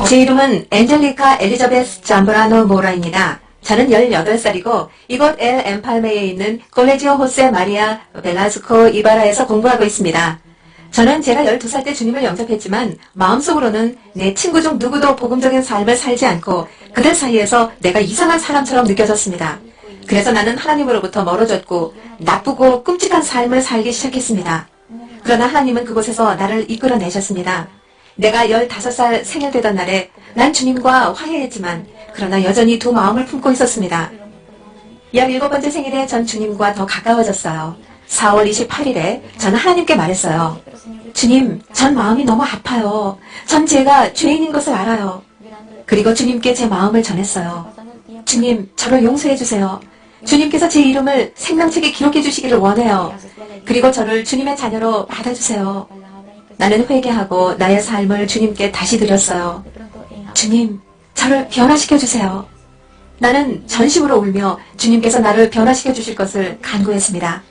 제 이름은 엔젤리카 엘리자베스 잠브라노 모라입니다. 저는 18살이고 이곳 엘 엠팔메에 있는 콜레지오 호세 마리아 벨라스코 이바라에서 공부하고 있습니다. 저는 제가 12살 때 주님을 영접했지만 마음속으로는 내 친구 중 누구도 복음적인 삶을 살지 않고 그들 사이에서 내가 이상한 사람처럼 느껴졌습니다. 그래서 나는 하나님으로부터 멀어졌고 나쁘고 끔찍한 삶을 살기 시작했습니다. 그러나 하나님은 그곳에서 나를 이끌어내셨습니다. 내가 15살 생일 되던 날에 난 주님과 화해했지만 그러나 여전히 두 마음을 품고 있었습니다. 17번째 생일에 전 주님과 더 가까워졌어요. 4월 28일에 저는 하나님께 말했어요. 주님, 전 마음이 너무 아파요. 전 제가 죄인인 것을 알아요. 그리고 주님께 제 마음을 전했어요. 주님, 저를 용서해 주세요. 주님께서 제 이름을 생명책에 기록해 주시기를 원해요. 그리고 저를 주님의 자녀로 받아주세요. 나는 회개하고 나의 삶을 주님께 다시 드렸어요. 주님, 저를 변화시켜 주세요. 나는 전심으로 울며 주님께서 나를 변화시켜 주실 것을 간구했습니다.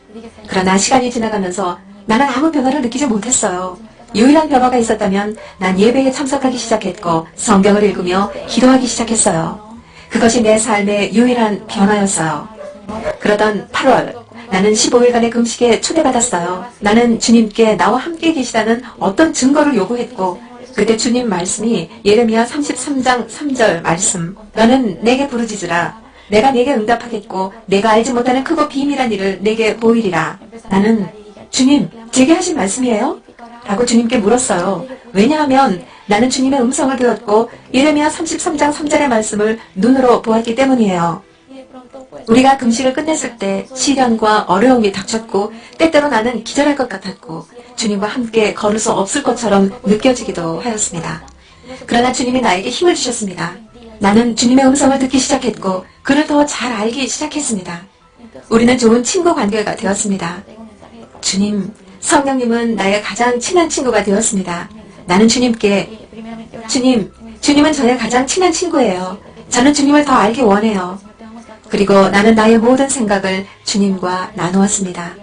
그러나 시간이 지나가면서 나는 아무 변화를 느끼지 못했어요. 유일한 변화가 있었다면 난 예배에 참석하기 시작했고 성경을 읽으며 기도하기 시작했어요. 그것이 내 삶의 유일한 변화였어요. 그러던 8월, 나는 15일간의 금식에 초대받았어요. 나는 주님께 나와 함께 계시다는 어떤 증거를 요구했고 그때 주님 말씀이 예레미야 33장 3절 말씀, 너는 내게 부르짖으라. 내가 내게 응답하겠고 내가 알지 못하는 크고 비밀한 일을 내게 보이리라. 나는 주님, 제게 하신 말씀이에요? 라고 주님께 물었어요. 왜냐하면 나는 주님의 음성을 들었고 예레미야 33장 3절의 말씀을 눈으로 보았기 때문이에요. 우리가 금식을 끝냈을 때 시련과 어려움이 닥쳤고 때때로 나는 기절할 것 같았고 주님과 함께 걸을 수 없을 것처럼 느껴지기도 하였습니다. 그러나 주님이 나에게 힘을 주셨습니다. 나는 주님의 음성을 듣기 시작했고 그를 더 잘 알기 시작했습니다. 우리는 좋은 친구 관계가 되었습니다. 주님, 성령님은 나의 가장 친한 친구가 되었습니다. 나는 주님께 주님은 저의 가장 친한 친구예요. 저는 주님을 더 알기 원해요. 그리고 나는 나의 모든 생각을 주님과 나누었습니다.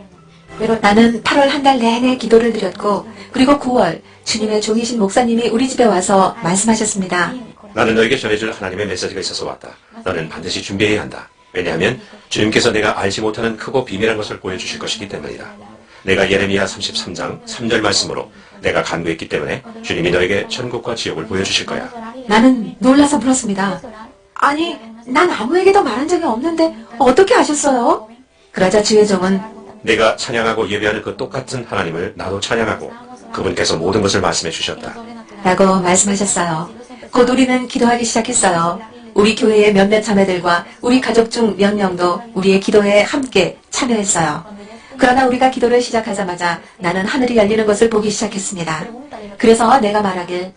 나는 8월 한 달 내내 기도를 드렸고 그리고 9월 주님의 종이신 목사님이 우리 집에 와서 말씀하셨습니다. 나는 너에게 전해줄 하나님의 메시지가 있어서 왔다. 너는 반드시 준비해야 한다. 왜냐하면 주님께서 내가 알지 못하는 크고 비밀한 것을 보여주실 것이기 때문이다. 내가 예레미야 33장 3절 말씀으로 내가 간구했기 때문에 주님이 너에게 천국과 지옥을 보여주실 거야. 나는 놀라서 물었습니다. 아니, 난 아무에게도 말한 적이 없는데 어떻게 아셨어요? 그러자 주의 종은 내가 찬양하고 예배하는 그 똑같은 하나님을 나도 찬양하고 그분께서 모든 것을 말씀해 주셨다. 라고 말씀하셨어요. 곧 우리는 기도하기 시작했어요. 우리 교회의 몇몇 자매들과 우리 가족 중 몇 명도 우리의 기도에 함께 참여했어요. 그러나 우리가 기도를 시작하자마자 나는 하늘이 열리는 것을 보기 시작했습니다. 그래서 내가 말하길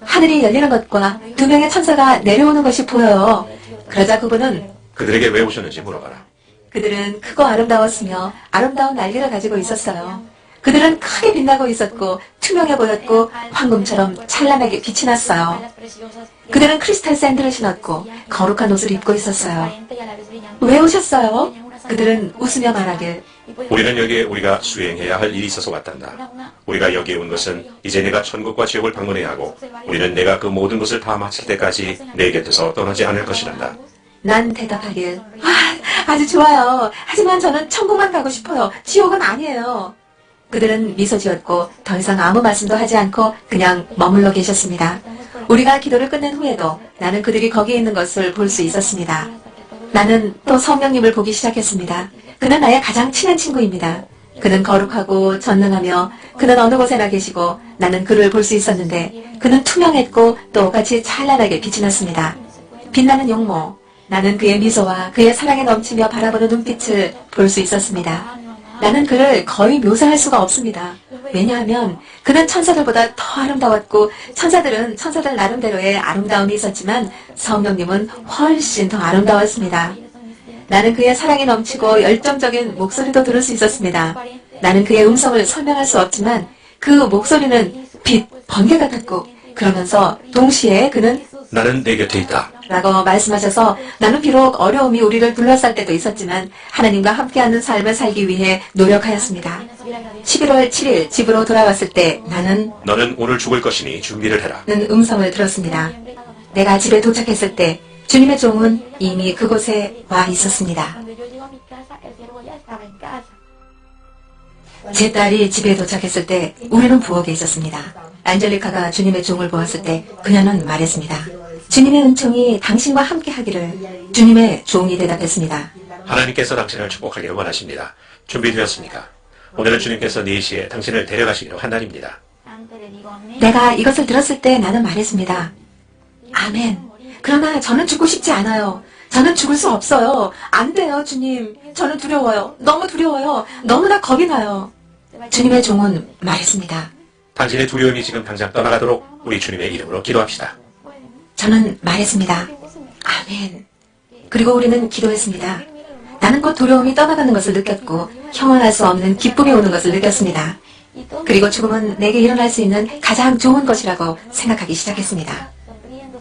하늘이 열리는 것과 2명의 천사가 내려오는 것이 보여요. 그러자 그분은 그들에게 왜 오셨는지 물어봐라. 그들은 크고 아름다웠으며 아름다운 날개를 가지고 있었어요. 그들은 크게 빛나고 있었고 투명해 보였고 황금처럼 찬란하게 빛이 났어요. 그들은 크리스탈 샌들을 신었고 거룩한 옷을 입고 있었어요. 왜 오셨어요? 그들은 웃으며 말하길 우리는 여기에 우리가 수행해야 할 일이 있어서 왔단다. 우리가 여기에 온 것은 이제 내가 천국과 지옥을 방문해야 하고 우리는 내가 그 모든 것을 다 마칠 때까지 내 곁에서 떠나지 않을 것이란다. 난 대답하길 아주 좋아요. 하지만 저는 천국만 가고 싶어요. 지옥은 아니에요. 그들은 미소 지었고 더 이상 아무 말씀도 하지 않고 그냥 머물러 계셨습니다. 우리가 기도를 끝낸 후에도 나는 그들이 거기에 있는 것을 볼 수 있었습니다. 나는 또 성령님을 보기 시작했습니다. 그는 나의 가장 친한 친구입니다. 그는 거룩하고 전능하며 그는 어느 곳에나 계시고 나는 그를 볼 수 있었는데 그는 투명했고 또 같이 찬란하게 빛이 났습니다. 빛나는 용모, 나는 그의 미소와 그의 사랑에 넘치며 바라보는 눈빛을 볼 수 있었습니다. 나는 그를 거의 묘사할 수가 없습니다. 왜냐하면 그는 천사들보다 더 아름다웠고 천사들은 천사들 나름대로의 아름다움이 있었지만 성령님은 훨씬 더 아름다웠습니다. 나는 그의 사랑이 넘치고 열정적인 목소리도 들을 수 있었습니다. 나는 그의 음성을 설명할 수 없지만 그 목소리는 빛, 번개 같았고 그러면서 동시에 그는 나는 내 곁에 있다. 라고 말씀하셔서 나는 비록 어려움이 우리를 둘러쌀 때도 있었지만 하나님과 함께하는 삶을 살기 위해 노력하였습니다. 11월 7일 집으로 돌아왔을 때 나는 너는 오늘 죽을 것이니 준비를 해라. 는 음성을 들었습니다. 내가 집에 도착했을 때 주님의 종은 이미 그곳에 와 있었습니다. Cuando yo llego a mi casa, el siervo ya estaba en casa. 제 딸이 집에 도착했을 때 우리는 부엌에 있었습니다. 안젤리카가 주님의 종을 보았을 때 그녀는 말했습니다. 주님의 은총이 당신과 함께 하기를. 주님의 종이 대답했습니다. 하나님께서 당신을 축복하기를 원하십니다. 준비되었습니까? 오늘은 주님께서 4시에 당신을 데려가시기로 한 날입니다. Antes le digo amén. 내가 이것을 들었을 때 나는 말했습니다. 아멘. 그러나 저는 죽고 싶지 않아요. 저는 죽을 수 없어요. 안 돼요, 주님. 저는 두려워요. 너무 두려워요. 너무나 겁이 나요. 주님의 종은 말했습니다. 당신의 두려움이 지금 당장 떠나가도록 우리 주님의 이름으로 기도합시다. 저는 말했습니다. 아멘. 그리고 우리는 기도했습니다. 나는 곧 두려움이 떠나가는 것을 느꼈고 형언할 수 없는 기쁨이 오는 것을 느꼈습니다. 그리고 죽음은 내게 일어날 수 있는 가장 좋은 것이라고 생각하기 시작했습니다.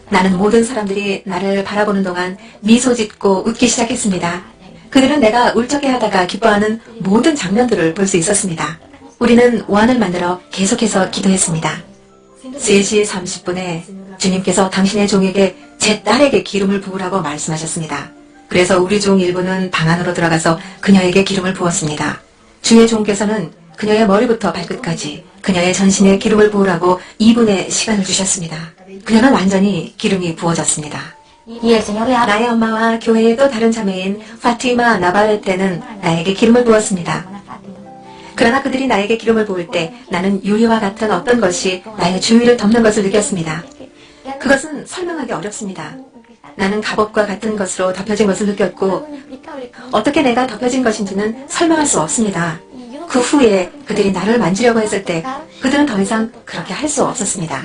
나는 모든 사람들이 나를 바라보는 동안 미소 짓고 웃기 시작했습니다. 그들은 내가 울적해하다가 기뻐하는 모든 장면들을 볼 수 있었습니다. 우리는 원을 만들어 계속해서 기도했습니다. 3시 30분에 주님께서 당신의 종에게 제 딸에게 기름을 부으라고 말씀하셨습니다. 그래서 우리 종 일부는 방 안으로 들어가서 그녀에게 기름을 부었습니다. 주의 종께서는 그녀의 머리부터 발끝까지 그녀의 전신에 기름을 부으라고 2분의 시간을 주셨습니다. 그녀는 완전히 기름이 부어졌습니다. Y el Señor le habla. 나의 엄마와 교회의 또 다른 자매인 파티마 나바레테는 나에게 기름을 부었습니다. 그러나 그들이 나에게 기름을 부을 때 나는 유리와 같은 어떤 것이 나의 주위를 덮는 것을 느꼈습니다. 그것은 설명하기 어렵습니다. 나는 갑옷과 같은 것으로 덮여진 것을 느꼈고 어떻게 내가 덮여진 것인지는 설명할 수 없습니다. 그 후에 그들이 나를 만지려고 했을 때 그들은 더 이상 그렇게 할 수 없었습니다.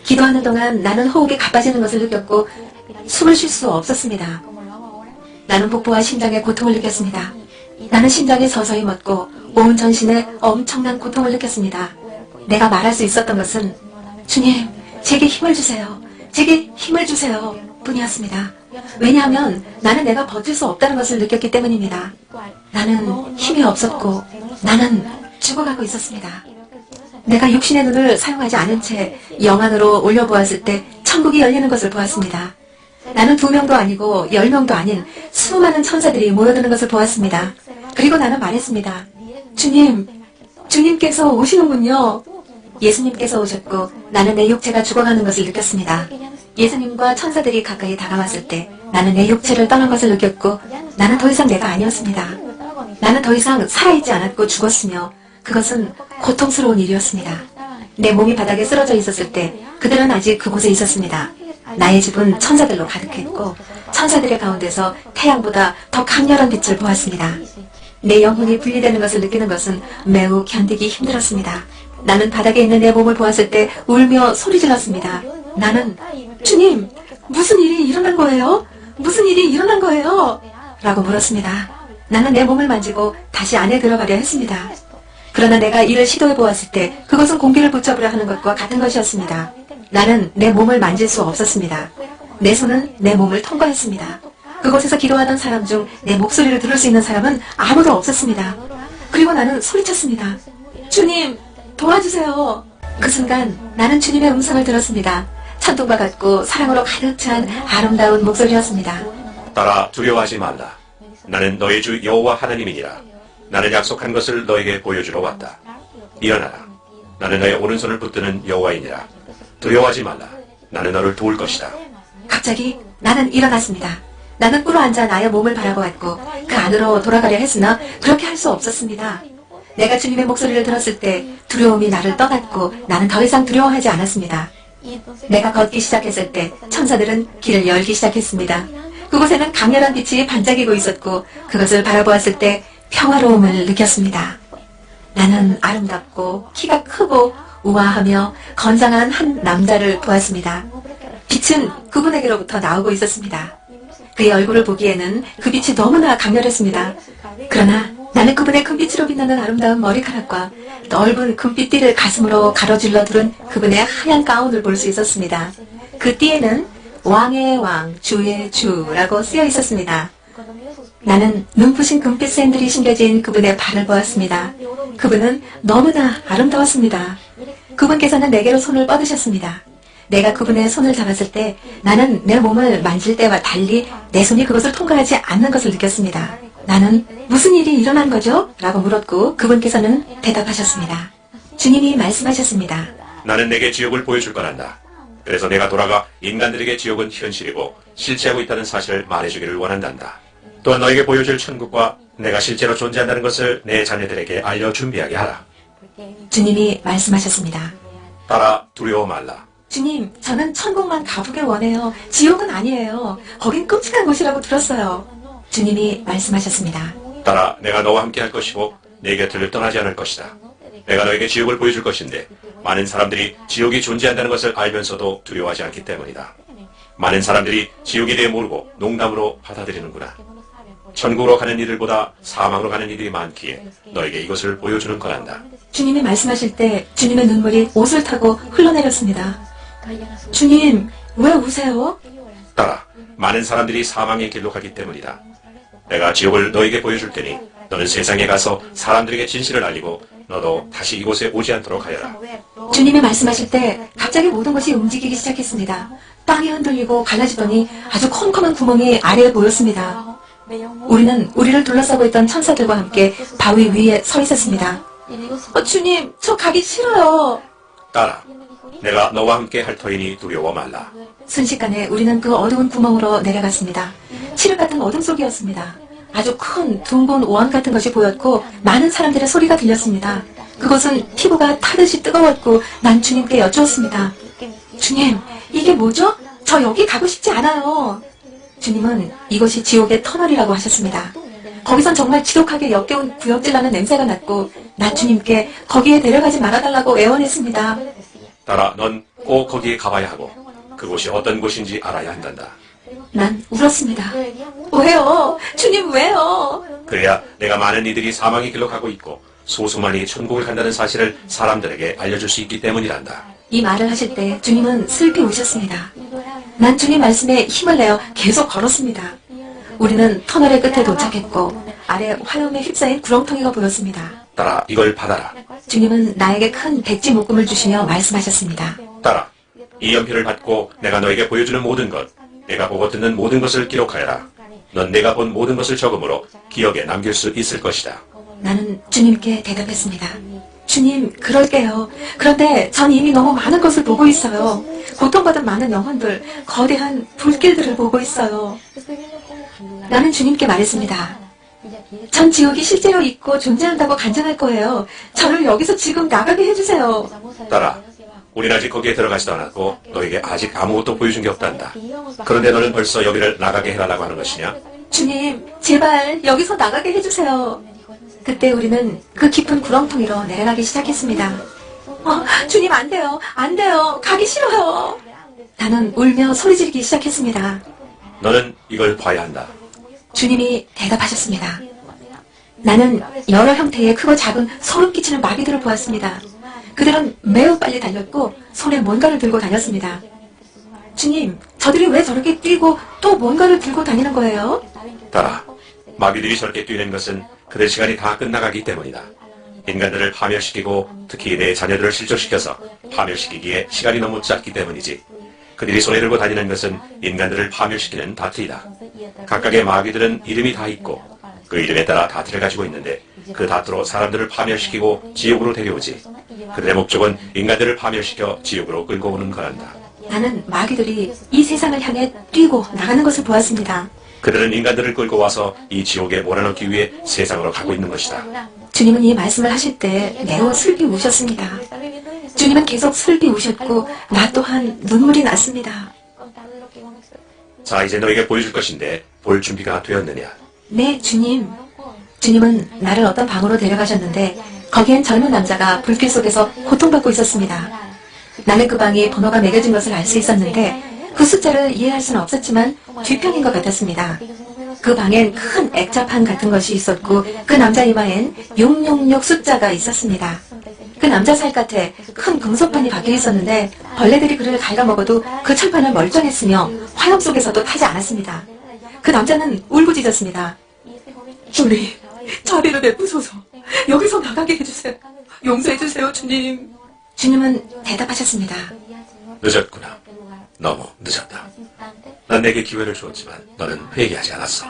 기도하는 동안 나는 호흡이 가빠지는 것을 느꼈고 숨을 쉴 수 없었습니다. 나는 복부와 심장에 고통을 느꼈습니다. 나는 심장이 서서히 멎고 온 전신에 엄청난 고통을 느꼈습니다. 내가 말할 수 있었던 것은 주님, 제게 힘을 주세요. 제게 힘을 주세요. 뿐이었습니다. 왜냐하면 나는 내가 버틸 수 없다는 것을 느꼈기 때문입니다. 나는 힘이 없었고 나는 죽어가고 있었습니다. 내가 육신의 눈을 사용하지 않은 채 영안으로 올려보았을 때 천국이 열리는 것을 보았습니다. 나는 2명도 아니고 10명도 아닌 수많은 천사들이 모여드는 것을 보았습니다. 그리고 나는 말했습니다. 주님, 주님께서 오시는군요. 예수님께서 오셨고 나는 내 육체가 죽어가는 것을 느꼈습니다. 예수님과 천사들이 가까이 다가왔을 때 나는 내 육체를 떠난 것을 느꼈고 나는 더 이상 내가 아니었습니다. 나는 더 이상 살아있지 않았고 죽었으며 그것은 고통스러운 일이었습니다. 내 몸이 바닥에 쓰러져 있었을 때 그들은 아직 그곳에 있었습니다. 나의 집은 천사들로 가득했고 천사들의 가운데서 태양보다 더 강렬한 빛을 보았습니다. 내 영혼이 분리되는 것을 느끼는 것은 매우 견디기 힘들었습니다. 나는 바닥에 있는 내 몸을 보았을 때 울며 소리 질렀습니다. 나는 주님, 무슨 일이 일어난 거예요? 무슨 일이 일어난 거예요? 라고 물었습니다. 나는 내 몸을 만지고 다시 안에 들어가려 했습니다. 그러나 내가 이를 시도해 보았을 때 그것은 공기를 붙잡으려 하는 것과 같은 것이었습니다. 나는 내 몸을 만질 수 없었습니다. 내 손은 내 몸을 통과했습니다. 그곳에서 기도하던 사람 중 내 목소리를 들을 수 있는 사람은 아무도 없었습니다. 그리고 나는 소리쳤습니다. 주님, 도와주세요. 그 순간 나는 주님의 음성을 들었습니다. 천둥과 같고 사랑으로 가득 찬 아름다운 목소리였습니다. 따라 두려워하지 말라. 나는 너의 주 여호와 하나님이니라. 나는 약속한 것을 너에게 보여주러 왔다. 일어나라. 나는 너의 오른손을 붙드는 여호와이니라. 두려워하지 말라. 나는 너를 도울 것이다. 갑자기 나는 일어났습니다. 나는 꿇어앉아 나의 몸을 바라보았고 그 안으로 돌아가려 했으나 그렇게 할 수 없었습니다. 내가 주님의 목소리를 들었을 때 두려움이 나를 떠났고 나는 더 이상 두려워하지 않았습니다. 내가 걷기 시작했을 때 천사들은 길을 열기 시작했습니다. 그곳에는 강렬한 빛이 반짝이고 있었고 그것을 바라보았을 때 평화로움을 느꼈습니다. 나는 아름답고 키가 크고 우아하며 건장한 한 남자를 보았습니다. 빛은 그분에게로부터 나오고 있었습니다. 그의 얼굴을 보기에는 그 빛이 너무나 강렬했습니다. 그러나 나는 그분의 금빛으로 빛나는 아름다운 머리카락과 넓은 금빛띠를 가슴으로 가로질러 두른 그분의 하얀 가운을 볼 수 있었습니다. 그 띠에는 왕의 왕, 주의 주라고 쓰여 있었습니다. 나는 눈부신 금빛 샌들이 심겨진 그분의 발을 보았습니다. 그분은 너무나 아름다웠습니다. 그분께서는 내게로 손을 뻗으셨습니다. 내가 그분의 손을 잡았을 때 나는 내 몸을 만질 때와 달리 내 손이 그것을 통과하지 않는 것을 느꼈습니다. 나는 무슨 일이 일어난 거죠? 라고 물었고 그분께서는 대답하셨습니다. 주님이 말씀하셨습니다. 나는 내게 지옥을 보여줄 거란다. 그래서 내가 돌아가 인간들에게 지옥은 현실이고 실체하고 있다는 사실을 말해주기를 원한단다. 또한 너에게 보여줄 천국과 내가 실제로 존재한다는 것을 내 자녀들에게 알려 준비하게 하라. 주님이 말씀하셨습니다. 따라 두려워 말라. 주님, 저는 천국만 가보길 원해요. 지옥은 아니에요. 거긴 끔찍한 곳이라고 들었어요. 주님이 말씀하셨습니다. 따라 내가 너와 함께 할 것이고 내 곁을 떠나지 않을 것이다. 내가 너에게 지옥을 보여줄 것인데 많은 사람들이 지옥이 존재한다는 것을 알면서도 두려워하지 않기 때문이다. 많은 사람들이 지옥에 대해 모르고 농담으로 받아들이는구나. 천국으로 가는 이들보다 사망으로 가는 이들이 많기에 너에게 이것을 보여주는 거란다. 주님이 말씀하실 때 주님의 눈물이 옷을 타고 흘러내렸습니다. 주님, 왜 우세요? 따라 많은 사람들이 사망의 길로 가기 때문이다. 내가 지옥을 너에게 보여줄 테니 너는 세상에 가서 사람들에게 진실을 알리고 너도 다시 이곳에 오지 않도록 하여라. 주님이 말씀하실 때 갑자기 모든 것이 움직이기 시작했습니다. 땅이 흔들리고 갈라지더니 아주 컴컴한 구멍이 아래에 보였습니다. 우리는 우리를 둘러싸고 있던 천사들과 함께 바위 위에 서 있었습니다. 주님, 저 가기 싫어요. 따라 내가 너와 함께 할 터이니 두려워 말라. 순식간에 우리는 그 어두운 구멍으로 내려갔습니다. 칠흑 같은 어둠 속이었습니다. 아주 큰 둥근 원 같은 것이 보였고 많은 사람들의 소리가 들렸습니다. 그곳은 피부가 타듯이 뜨거웠고 난 주님께 여쭈었습니다. 주님, 이게 뭐죠? 저 여기 가고 싶지 않아요. 주님은 이것이 지옥의 터널이라고 하셨습니다. 거기선 정말 지독하게 역겨운 구역질 나는 냄새가 났고 나 주님께 거기에 데려가지 말아달라고 애원했습니다. 따라 넌 꼭 거기에 가봐야 하고 그곳이 어떤 곳인지 알아야 한단다. 난 울었습니다. 왜요? 주님 왜요? 그래야 내가 많은 이들이 사망의 길로 가고 있고 소수만이 천국을 간다는 사실을 사람들에게 알려줄 수 있기 때문이란다. 이 말을 하실 때 주님은 슬피 우셨습니다. 난 주님 말씀에 힘을 내어 계속 걸었습니다. 우리는 터널의 끝에 도착했고 아래 화염에 휩싸인 구렁텅이가 보였습니다. 따라 이걸 받아라. 주님은 나에게 큰 백지 묶음을 주시며 말씀하셨습니다. 따라 이 연필을 받고 내가 너에게 보여주는 모든 것, 내가 보고 듣는 모든 것을 기록하여라. 넌 내가 본 모든 것을 적음으로 기억에 남길 수 있을 것이다. 나는 주님께 대답했습니다. 주님, 그럴게요. 그런데 전 이미 너무 많은 것을 보고 있어요. 고통받은 많은 영혼들, 거대한 불길들을 보고 있어요. 나는 주님께 말했습니다. 전 지옥이 실제로 있고 존재한다고 간증할 거예요. 저를 여기서 지금 나가게 해주세요. 따라 우린 아직 거기에 들어가지도 않았고 너에게 아직 아무것도 보여준 게 없단다. 그런데 너는 벌써 여기를 나가게 해달라고 하는 것이냐? 주님, 제발 여기서 나가게 해주세요. 그때 우리는 그 깊은 구렁텅이로 내려가기 시작했습니다. 주님 안 돼요. 안 돼요. 가기 싫어요. 나는 울며 소리 지르기 시작했습니다. 너는 이걸 봐야 한다. 주님이 대답하셨습니다. 나는 여러 형태의 크고 작은 소름 끼치는 마귀들을 보았습니다. 그들은 매우 빨리 달렸고 손에 뭔가를 들고 다녔습니다. 주님, 저들이 왜 저렇게 뛰고 또 뭔가를 들고 다니는 거예요? 따라 마귀들이 저렇게 뛰는 것은 그들 시간이 다 끝나가기 때문이다. 인간들을 파멸시키고 특히 내 자녀들을 실족시켜서 파멸시키기에 시간이 너무 짧기 때문이지. 그들이 손에 들고 다니는 것은 인간들을 파멸시키는 다트이다. 각각의 마귀들은 이름이 다 있고 그 이름에 따라 다트를 가지고 있는데 그 다트로 사람들을 파멸시키고 지옥으로 데려오지. 그들의 목적은 인간들을 파멸시켜 지옥으로 끌고 오는 거란다. 나는 마귀들이 이 세상을 향해 뛰고 나가는 것을 보았습니다. 그들은 인간들을 끌고 와서 이 지옥에 몰아넣기 위해 세상으로 가고 있는 것이다. 주님은 이 말씀을 하실 때 매우 슬피 우셨습니다. 주님은 계속 슬피 우셨고 나 또한 눈물이 났습니다. 자, 이제 너에게 보여줄 것인데 볼 준비가 되었느냐? 네, 주님. 주님은 나를 어떤 방으로 데려가셨는데 거기엔 젊은 남자가 불길 속에서 고통받고 있었습니다. 나는 그 방이 번호가 매겨진 것을 알 수 있었는데 그 숫자를 이해할 수는 없었지만 뒤편인 것 같았습니다. 그 방엔 큰 액자판 같은 것이 있었고 그 남자 이마엔 666 숫자가 있었습니다. 그 남자 살갗에 큰 금속판이 박혀 있었는데 벌레들이 그를 갉아먹어도 그 철판은 멀쩡했으며 화염 속에서도 타지 않았습니다. 그 남자는 울부짖었습니다. 주님, 저리를 내부소서. 여기서 나가게 해주세요. 용서해주세요, 주님. 주님은 대답하셨습니다. 늦었구나. 너무 늦었다. 난 내게 기회를 주었지만 너는 회개하지 않았어.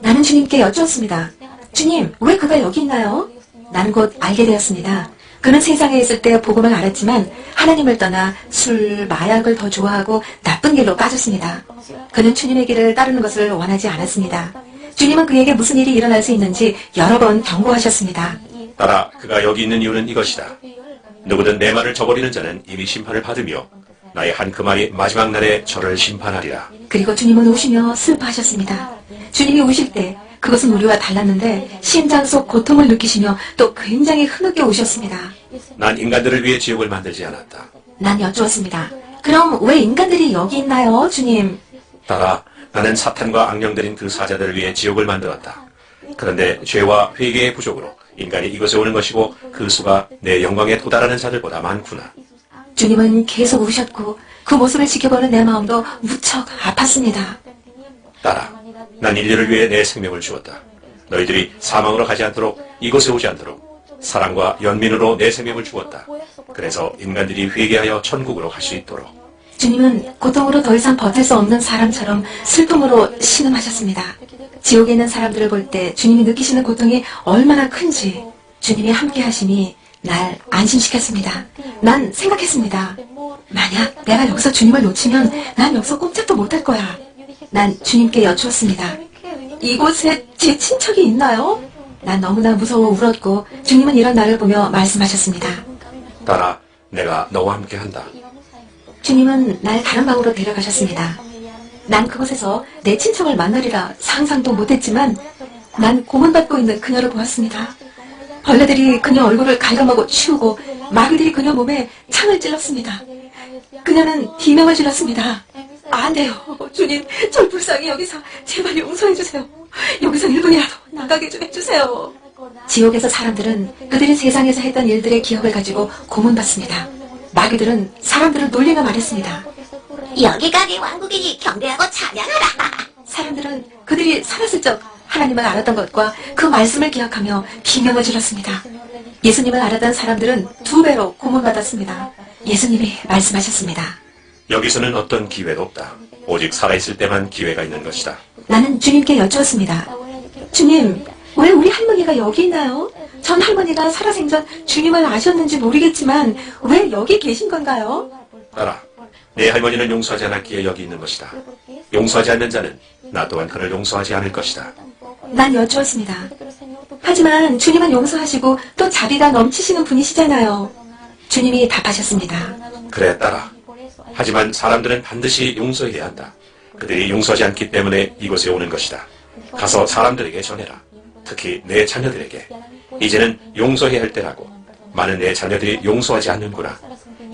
나는 주님께 여쭈었습니다. 주님, 왜 그가 여기 있나요? 나는 곧 알게 되었습니다. 그는 세상에 있을 때 복음을 알았지만 하나님을 떠나 술, 마약을 더 좋아하고 나쁜 길로 빠졌습니다. 그는 주님의 길을 따르는 것을 원하지 않았습니다. 주님은 그에게 무슨 일이 일어날 수 있는지 여러 번 경고하셨습니다. 따라 그가 여기 있는 이유는 이것이다. 누구든 내 말을 저버리는 자는 이미 심판을 받으며 나의 한 그 말이 마지막 날에 저를 심판하리라. 그리고 주님은 우시며 슬퍼하셨습니다. 주님이 우실 때 그것은 우리와 달랐는데 심장 속 고통을 느끼시며 또 굉장히 흐느껴 우셨습니다. 난 인간들을 위해 지옥을 만들지 않았다. 난 여쭈었습니다. 그럼 왜 인간들이 여기 있나요, 주님? 따라 나는 사탄과 악령들인 그 사자들을 위해 지옥을 만들었다. 그런데 죄와 회개의 부족으로 인간이 이곳에 오는 것이고 그 수가 내 영광에 도달하는 자들보다 많구나. 주님은 계속 우셨고 그 모습을 지켜보는 내 마음도 무척 아팠습니다. 따라 난 인류를 위해 내 생명을 주었다. 너희들이 사망으로 가지 않도록 이곳에 오지 않도록 사랑과 연민으로 내 생명을 주었다. 그래서 인간들이 회개하여 천국으로 갈 수 있도록. 주님은 고통으로 더 이상 버틸 수 없는 사람처럼 슬픔으로 신음하셨습니다. 지옥에 있는 사람들을 볼 때 주님이 느끼시는 고통이 얼마나 큰지 주님이 함께 하심이 날 안심시켰습니다. 난 생각했습니다. 만약 내가 여기서 주님을 놓치면 난 여기서 꼼짝도 못할 거야. 난 주님께 여쭈었습니다. 이곳에 제 친척이 있나요? 난 너무나 무서워 울었고 주님은 이런 나를 보며 말씀하셨습니다. 따라 내가 너와 함께 한다. 주님은 날 다른 방으로 데려가셨습니다. 난 그곳에서 내 친척을 만나리라 상상도 못했지만 난 고문받고 있는 그녀를 보았습니다. 벌레들이 그녀 얼굴을 갉아먹어 치우고 마귀들이 그녀 몸에 창을 찔렀습니다. 그녀는 비명을 질렀습니다. 안 돼요. 주님, 절 불쌍히 여기서 제발 용서해주세요. 여기서 1분이라도 나가게 좀 해주세요. 지옥에서 사람들은 그들이 세상에서 했던 일들의 기억을 가지고 고문받습니다. 마귀들은 사람들을 놀리며 말했습니다. 여기까지 왕국이니 경배하고 찬양하라. 사람들은 그들이 살았을 적 하나님을 알았던 것과 그 말씀을 기억하며 비명을 질렀습니다. 예수님을 알았던 사람들은 2배로 고문받았습니다. 예수님이 말씀하셨습니다. 여기서는 어떤 기회도 없다. 오직 살아있을 때만 기회가 있는 것이다. 나는 주님께 여쭈었습니다. 주님, 왜 우리 할머니가 여기 있나요? 전 할머니가 살아생전 주님을 아셨는지 모르겠지만 왜 여기 계신 건가요? 따라 내 할머니는 용서하지 않았기에 여기 있는 것이다. 용서하지 않는 자는 나 또한 그를 용서하지 않을 것이다. 난 여쭈었습니다. 하지만 주님은 용서하시고 또 자비가 넘치시는 분이시잖아요. 주님이 답하셨습니다. 그래 따라. 하지만 사람들은 반드시 용서해야 한다. 그들이 용서하지 않기 때문에 이곳에 오는 것이다. 가서 사람들에게 전해라. 특히 내 자녀들에게. 이제는 용서해야 할 때라고. 많은 내 자녀들이 용서하지 않는구나.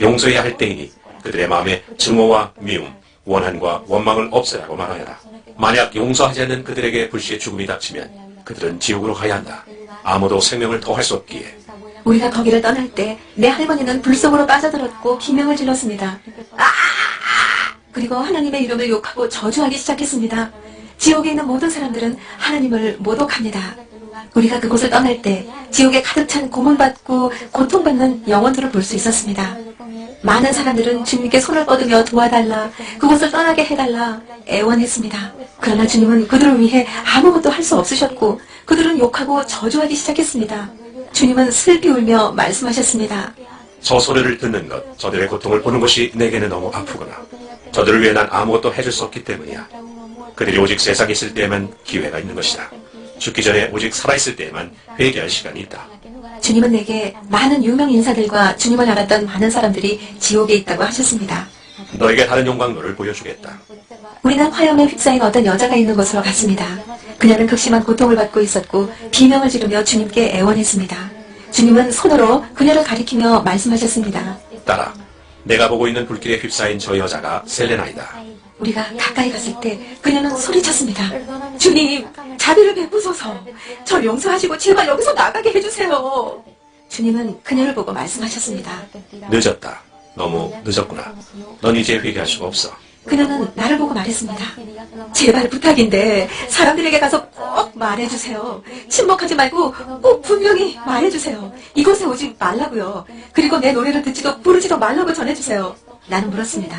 용서해야 할 때이니 그들의 마음에 증오와 미움, 원한과 원망을 없애라고 말하여라. 만약 용서하지 않는 그들에게 불시의 죽음이 닥치면 그들은 지옥으로 가야 한다. 아무도 생명을 더할 수 없기에. 우리가 거기를 떠날 때 내 할머니는 불 속으로 빠져들었고 비명을 질렀습니다. 그리고 하나님의 이름을 욕하고 저주하기 시작했습니다. 지옥에 있는 모든 사람들은 하나님을 모독합니다. 우리가 그곳을 떠날 때 지옥에 가득 찬 고문받고 고통받는 영혼들을 볼 수 있었습니다. 많은 사람들은 주님께 손을 뻗으며 도와달라, 그곳을 떠나게 해달라 애원했습니다. 그러나 주님은 그들을 위해 아무것도 할 수 없으셨고 그들은 욕하고 저주하기 시작했습니다. 주님은 슬피 울며 말씀하셨습니다. 저 소리를 듣는 것, 저들의 고통을 보는 것이 내게는 너무 아프구나. 저들을 위해 난 아무것도 해줄 수 없기 때문이야. 그들이 오직 세상에 있을 때에만 기회가 있는 것이다. 죽기 전에 오직 살아있을 때에만 회개할 시간이 있다. 주님은 내게 많은 유명 인사들과 주님을 알았던 많은 사람들이 지옥에 있다고 하셨습니다. 너에게 다른 영광로를 보여주겠다. 우리는 화염에 휩싸인 어떤 여자가 있는 곳으로 갔습니다. 그녀는 극심한 고통을 받고 있었고 비명을 지르며 주님께 애원했습니다. 주님은 손으로 그녀를 가리키며 말씀하셨습니다. 따라 내가 보고 있는 불길에 휩싸인 저 여자가 셀레나이다. 우리가 가까이 갔을 때 그녀는 소리쳤습니다. 주님, 자비를 베푸소서. 절 용서하시고 제발 여기서 나가게 해주세요. 주님은 그녀를 보고 말씀하셨습니다. 늦었다. 너무 늦었구나. 넌 이제 회개할 수가 없어. 그녀는 나를 보고 말했습니다. 제발 부탁인데 사람들에게 가서 꼭 말해주세요. 침묵하지 말고 꼭 분명히 말해주세요. 이곳에 오지 말라고요. 그리고 내 노래를 듣지도 부르지도 말라고 전해주세요. 나는 물었습니다.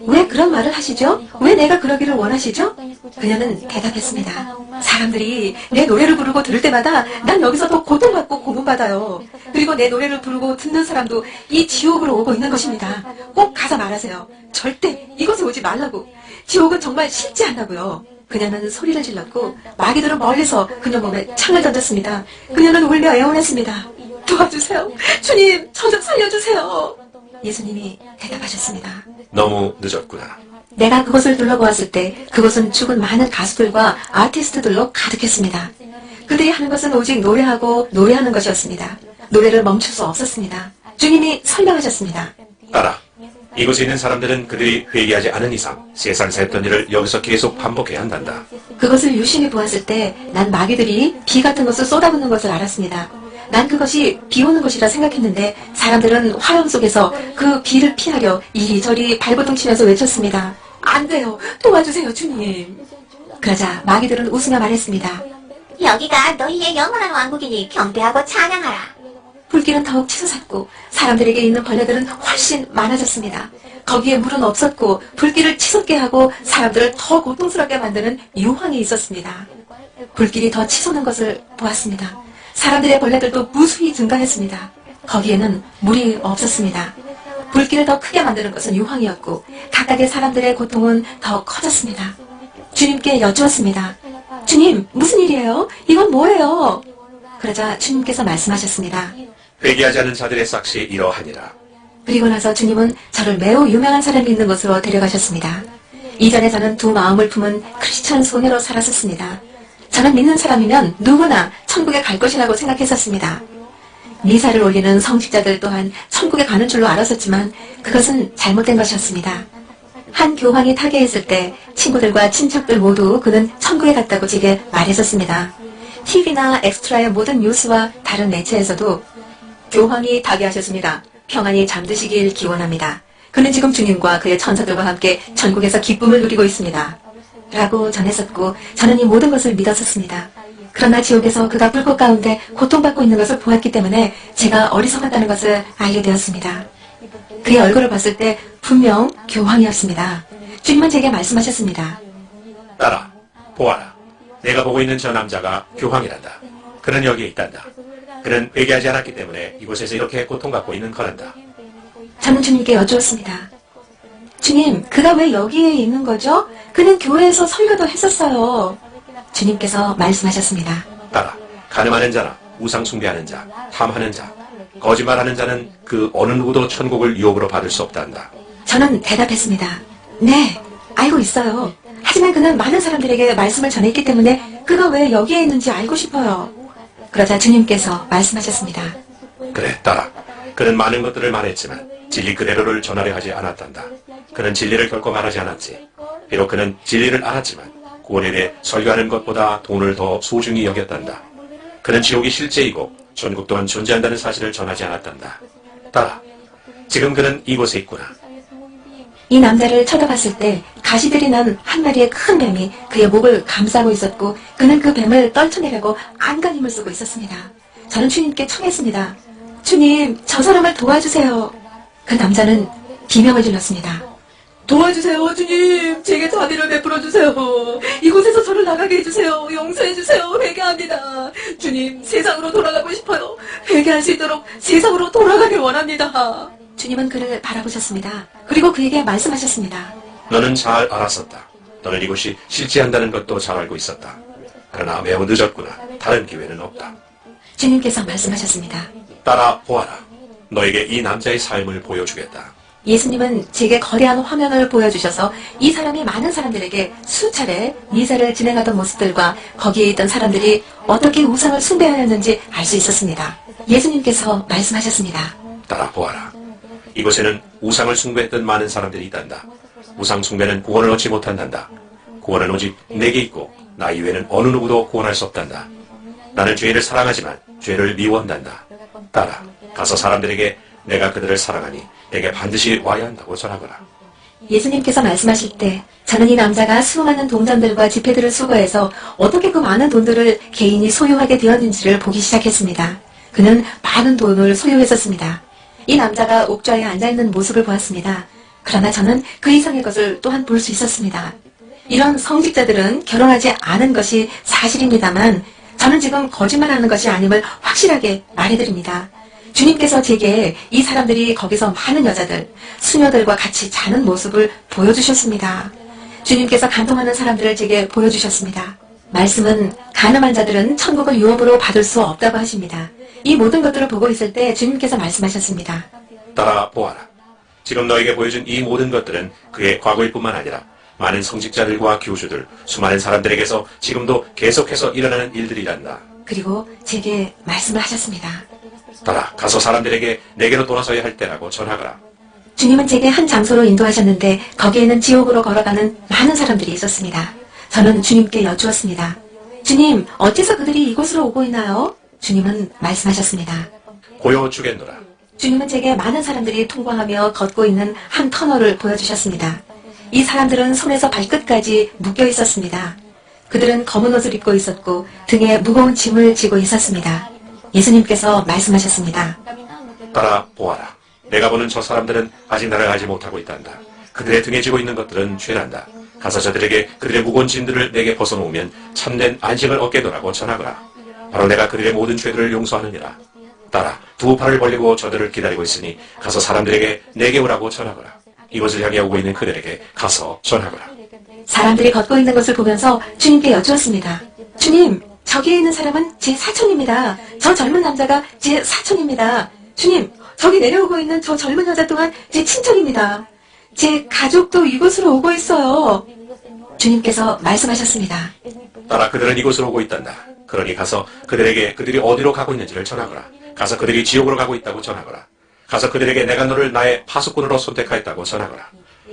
왜 그런 말을 하시죠? 왜 내가 그러기를 원하시죠? 그녀는 대답했습니다. 사람들이 내 노래를 부르고 들을 때마다 난 여기서 더 고통받고 고문받아요. 그리고 내 노래를 부르고 듣는 사람도 이 지옥으로 오고 있는 것입니다. 꼭 가서 말하세요. 절대 이곳에 오지 말라고. 지옥은 정말 싫지 않다고요. 그녀는 소리를 질렀고 마귀들은 멀리서 그녀 몸에 창을 던졌습니다. 그녀는 울며 애원했습니다. 도와주세요. 주님, 저 좀 살려주세요. 예수님이 대답하셨습니다. 너무 늦었구나. 내가 그곳을 둘러보았을 때 그곳은 죽은 많은 가수들과 아티스트들로 가득했습니다. 그들이 하는 것은 오직 노래하고 노래하는 것이었습니다. 노래를 멈출 수 없었습니다. 주님이 설명하셨습니다. 따라. 이곳에 있는 사람들은 그들이 회개하지 않은 이상 세상에서 했던 일을 여기서 계속 반복해야 한단다. 그것을 유심히 보았을 때 난 마귀들이 비 같은 것을 쏟아붓는 것을 알았습니다. 난 그것이 비 오는 것이라 생각했는데 사람들은 화염 속에서 그 비를 피하려 이리저리 발버둥 치면서 외쳤습니다. 안 돼요. 도와주세요, 주님. 그러자 마귀들은 웃으며 말했습니다. 여기가 너희의 영원한 왕국이니 경배하고 찬양하라. 불길은 더욱 치솟았고 사람들에게 있는 벌레들은 훨씬 많아졌습니다. 거기에 물은 없었고 불길을 치솟게 하고 사람들을 더 고통스럽게 만드는 유황이 있었습니다. 불길이 더 치솟는 것을 보았습니다. 사람들의 벌레들도 무수히 증가했습니다. 거기에는 물이 없었습니다. 불길을 더 크게 만드는 것은 유황이었고 각각의 사람들의 고통은 더 커졌습니다. 주님께 여쭈었습니다. 주님, 무슨 일이에요? 이건 뭐예요? 그러자 주님께서 말씀하셨습니다. 회개하지 않은 자들의 싹이 이러하니라. 그리고 나서 주님은 저를 매우 유명한 사람이 있는 곳으로 데려가셨습니다. 이전에 저는 두 마음을 품은 크리스천 소녀로 살았었습니다. 저는 믿는 사람이면 누구나 천국에 갈 것이라고 생각했었습니다. 미사를 올리는 성직자들 또한 천국에 가는 줄로 알았었지만 그것은 잘못된 것이었습니다. 한 교황이 타계했을 때 친구들과 친척들 모두 그는 천국에 갔다고 제게 말했었습니다. TV나 엑스트라의 모든 뉴스와 다른 매체에서도 교황이 타계하셨습니다. 평안히 잠드시길 기원합니다. 그는 지금 주님과 그의 천사들과 함께 천국에서 기쁨을 누리고 있습니다. 라고 전했었고 저는 이 모든 것을 믿었었습니다. 그러나 지옥에서 그가 불꽃 가운데 고통받고 있는 것을 보았기 때문에 제가 어리석었다는 것을 알게 되었습니다. 그의 얼굴을 봤을 때 분명 교황이었습니다. 주님은 제게 말씀하셨습니다. 따라. 보아라. 내가 보고 있는 저 남자가 교황이란다. 그는 여기에 있단다. 그는 회개하지 않았기 때문에 이곳에서 이렇게 고통받고 있는 거란다. 저는 주님께 여쭈었습니다. 주님, 그가 왜 여기에 있는 거죠? 그는 교회에서 설교도 했었어요. 주님께서 말씀하셨습니다. 따라. 가늠하는 자나 우상 숭배하는 자, 탐하는 자, 거짓말하는 자는 그 어느 누구도 천국을 유혹으로 받을 수 없단다. 저는 대답했습니다. 네, 알고 있어요. 하지만 그는 많은 사람들에게 말씀을 전했기 때문에 그가 왜 여기에 있는지 알고 싶어요. 그러자 주님께서 말씀하셨습니다. 그래, 따라. 그는 많은 것들을 말했지만 진리 그대로를 전하려 하지 않았단다. 그는 진리를 결코 말하지 않았지. 비록 그는 진리를 알았지만 구원에 대해 설교하는 것보다 돈을 더 소중히 여겼단다. 그는 지옥이 실제이고 천국 또한 존재한다는 사실을 전하지 않았단다. 따라. 지금 그는 이곳에 있구나. 이 남자를 쳐다봤을 때 가시들이 난 한 마리의 큰 뱀이 그의 목을 감싸고 있었고 그는 그 뱀을 떨쳐내려고 안간 힘을 쓰고 있었습니다. 저는 주님께 청했습니다. 주님, 저 사람을 도와주세요. 그 남자는 비명을 질렀습니다. 도와주세요, 주님. 제게 자비를 베풀어주세요. 이곳에서 저를 나가게 해주세요. 용서해주세요. 회개합니다. 주님, 세상으로 돌아가고 싶어요. 회개할 수 있도록 세상으로 돌아가길 원합니다. 주님은 그를 바라보셨습니다. 그리고 그에게 말씀하셨습니다. 너는 잘 알았었다. 너는 이곳이 실제한다는 것도 잘 알고 있었다. 그러나 매우 늦었구나. 다른 기회는 없다. 주님께서 말씀하셨습니다. 따라 보아라. 너에게 이 남자의 삶을 보여주겠다. 예수님은 제게 거대한 화면을 보여주셔서 이 사람이 많은 사람들에게 수차례 미사를 진행하던 모습들과 거기에 있던 사람들이 어떻게 우상을 숭배하였는지 알 수 있었습니다. 예수님께서 말씀하셨습니다. 따라 보아라. 이곳에는 우상을 숭배했던 많은 사람들이 있단다. 우상 숭배는 구원을 얻지 못한단다. 구원은 오직 내게 있고 나 이외에는 어느 누구도 구원할 수 없단다. 나는 죄를 사랑하지만 죄를 미워한단다. 따라 가서 사람들에게 내가 그들을 사랑하니 내게 반드시 와야 한다고 전하거라. 예수님께서 말씀하실 때 저는 이 남자가 수많은 동전들과 지폐들을 수거해서 어떻게 그 많은 돈들을 개인이 소유하게 되었는지를 보기 시작했습니다. 그는 많은 돈을 소유했었습니다. 이 남자가 옥좌에 앉아있는 모습을 보았습니다. 그러나 저는 그 이상의 것을 또한 볼 수 있었습니다. 이런 성직자들은 결혼하지 않은 것이 사실입니다만 저는 지금 거짓말하는 것이 아님을 확실하게 말해드립니다. 주님께서 제게 이 사람들이 거기서 많은 여자들, 수녀들과 같이 자는 모습을 보여주셨습니다. 주님께서 간통하는 사람들을 제게 보여주셨습니다. 말씀은 가늠한 자들은 천국을 유업으로 받을 수 없다고 하십니다. 이 모든 것들을 보고 있을 때 주님께서 말씀하셨습니다. 따라 보아라. 지금 너에게 보여준 이 모든 것들은 그의 과거일 뿐만 아니라 많은 성직자들과 교주들, 수많은 사람들에게서 지금도 계속해서 일어나는 일들이란다. 그리고 제게 말씀을 하셨습니다. 따라 가서 사람들에게 내게로 돌아서야 할 때라고 전하거라. 주님은 제게 한 장소로 인도하셨는데 거기에는 지옥으로 걸어가는 많은 사람들이 있었습니다. 저는 주님께 여쭈었습니다. 주님, 어째서 그들이 이곳으로 오고 있나요? 주님은 말씀하셨습니다. 고요 주겠노라. 주님은 제게 많은 사람들이 통과하며 걷고 있는 한 터널을 보여주셨습니다. 이 사람들은 손에서 발끝까지 묶여 있었습니다. 그들은 검은 옷을 입고 있었고 등에 무거운 짐을 지고 있었습니다. 예수님께서 말씀하셨습니다. 따라 보아라. 내가 보는 저 사람들은 아직 나를 알지 못하고 있단다. 그들의 등에 지고 있는 것들은 죄란다. 가서 저들에게 그들의 무거운 짐들을 내게 벗어놓으면 참된 안식을 얻게더라고 전하거라. 바로 내가 그들의 모든 죄들을 용서하느니라. 따라 두 팔을 벌리고 저들을 기다리고 있으니 가서 사람들에게 내게 오라고 전하거라. 이곳을 향해 오고 있는 그들에게 가서 전하거라. 사람들이 걷고 있는 것을 보면서 주님께 여쭈었습니다. 주님, 저기에 있는 사람은 제 사촌입니다. 저 젊은 남자가 제 사촌입니다. 주님, 저기 내려오고 있는 저 젊은 여자 또한 제 친척입니다. 제 가족도 이곳으로 오고 있어요. 주님께서 말씀하셨습니다. 따라 그들은 이곳으로 오고 있단다. 그러니 가서 그들에게 그들이 어디로 가고 있는지를 전하거라. 가서 그들이 지옥으로 가고 있다고 전하거라. 가서 그들에게 내가 너를 나의 파수꾼으로 선택하였다고 전하거라.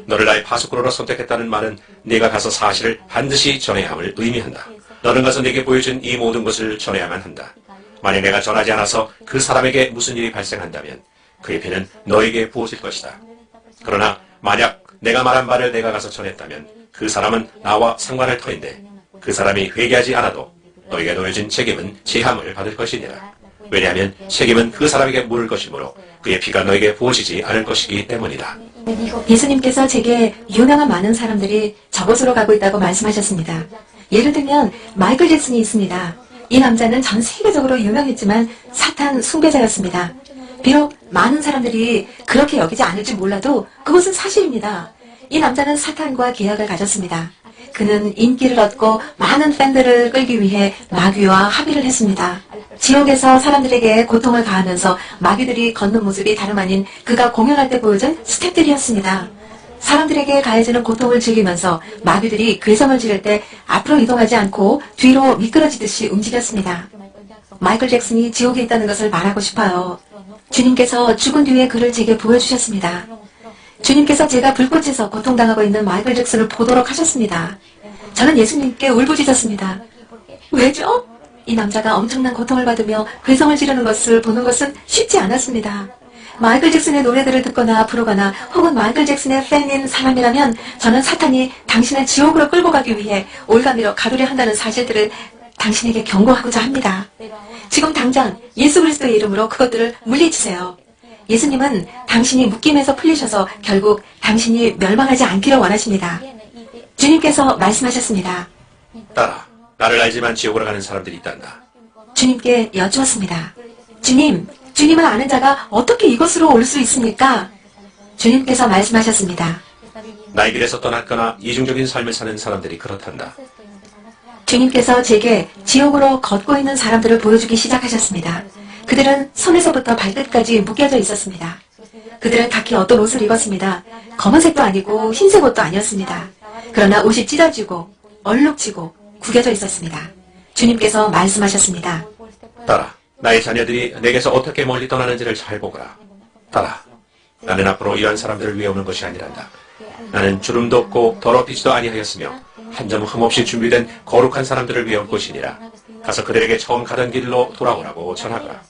너를 나의 파수꾼으로 선택했다는 말은 네가 가서 사실을 반드시 전해야 함을 의미한다. 너는 가서 네게 보여준 이 모든 것을 전해야만 한다. 만약 내가 전하지 않아서 그 사람에게 무슨 일이 발생한다면 그의 피는 너에게 부어질 것이다. 그러나 만약 내가 말한 바를 내가 가서 전했다면 그 사람은 나와 상관할 터인데 그 사람이 회개하지 않아도 너에게 놓여진 책임은 제함을 받을 것이니라. 왜냐하면 책임은 그 사람에게 물을 것이므로 그의 피가 너에게 부어지지 않을 것이기 때문이다. 예수님께서 제게 유명한 많은 사람들이 저곳으로 가고 있다고 말씀하셨습니다. 예를 들면 마이클 잭슨이 있습니다. 이 남자는 전 세계적으로 유명했지만 사탄 숭배자였습니다. 비록 많은 사람들이 그렇게 여기지 않을지 몰라도 그것은 사실입니다. 이 남자는 사탄과 계약을 가졌습니다. 그는 인기를 얻고 많은 팬들을 끌기 위해 마귀와 합의를 했습니다. 지옥에서 사람들에게 고통을 가하면서 마귀들이 걷는 모습이 다름 아닌 그가 공연할 때 보여준 스텝들이었습니다. 사람들에게 가해지는 고통을 즐기면서 마귀들이 괴성을 지를 때 앞으로 이동하지 않고 뒤로 미끄러지듯이 움직였습니다. 마이클 잭슨이 지옥에 있다는 것을 말하고 싶어요. 주님께서 죽은 뒤에 그를 제게 보여주셨습니다. 주님께서 제가 불꽃에서 고통당하고 있는 마이클 잭슨을 보도록 하셨습니다. 저는 예수님께 울부짖었습니다. 왜죠? 이 남자가 엄청난 고통을 받으며 괴성을 지르는 것을 보는 것은 쉽지 않았습니다. 마이클 잭슨의 노래들을 듣거나 부르거나 혹은 마이클 잭슨의 팬인 사람이라면 저는 사탄이 당신을 지옥으로 끌고 가기 위해 올가미로 가두려 한다는 사실들을 당신에게 경고하고자 합니다. 지금 당장 예수 그리스도의 이름으로 그것들을 물리치세요. 예수님은 당신이 묶임에서 풀리셔서 결국 당신이 멸망하지 않기를 원하십니다. 주님께서 말씀하셨습니다. 따라 나를 알지만 지옥으로 가는 사람들이 있단다. 주님께 여쭈었습니다. 주님을 아는 자가 어떻게 이곳으로 올 수 있습니까? 주님께서 말씀하셨습니다. 나의 길에서 떠났거나 이중적인 삶을 사는 사람들이 그렇단다. 주님께서 제게 지옥으로 걷고 있는 사람들을 보여주기 시작하셨습니다. 그들은 손에서부터 발끝까지 묶여져 있었습니다. 그들은 각기 어떤 옷을 입었습니다. 검은색도 아니고 흰색 옷도 아니었습니다. 그러나 옷이 찢어지고 얼룩지고 구겨져 있었습니다. 주님께서 말씀하셨습니다. 따라 나의 자녀들이 내게서 어떻게 멀리 떠나는지를 잘 보거라. 따라 나는 앞으로 이러한 사람들을 위해 오는 것이 아니란다. 나는 주름도 없고 더럽히지도 아니하였으며 한 점 흠없이 준비된 거룩한 사람들을 위해 올 것이니라. 가서 그들에게 처음 가던 길로 돌아오라고 전하거라.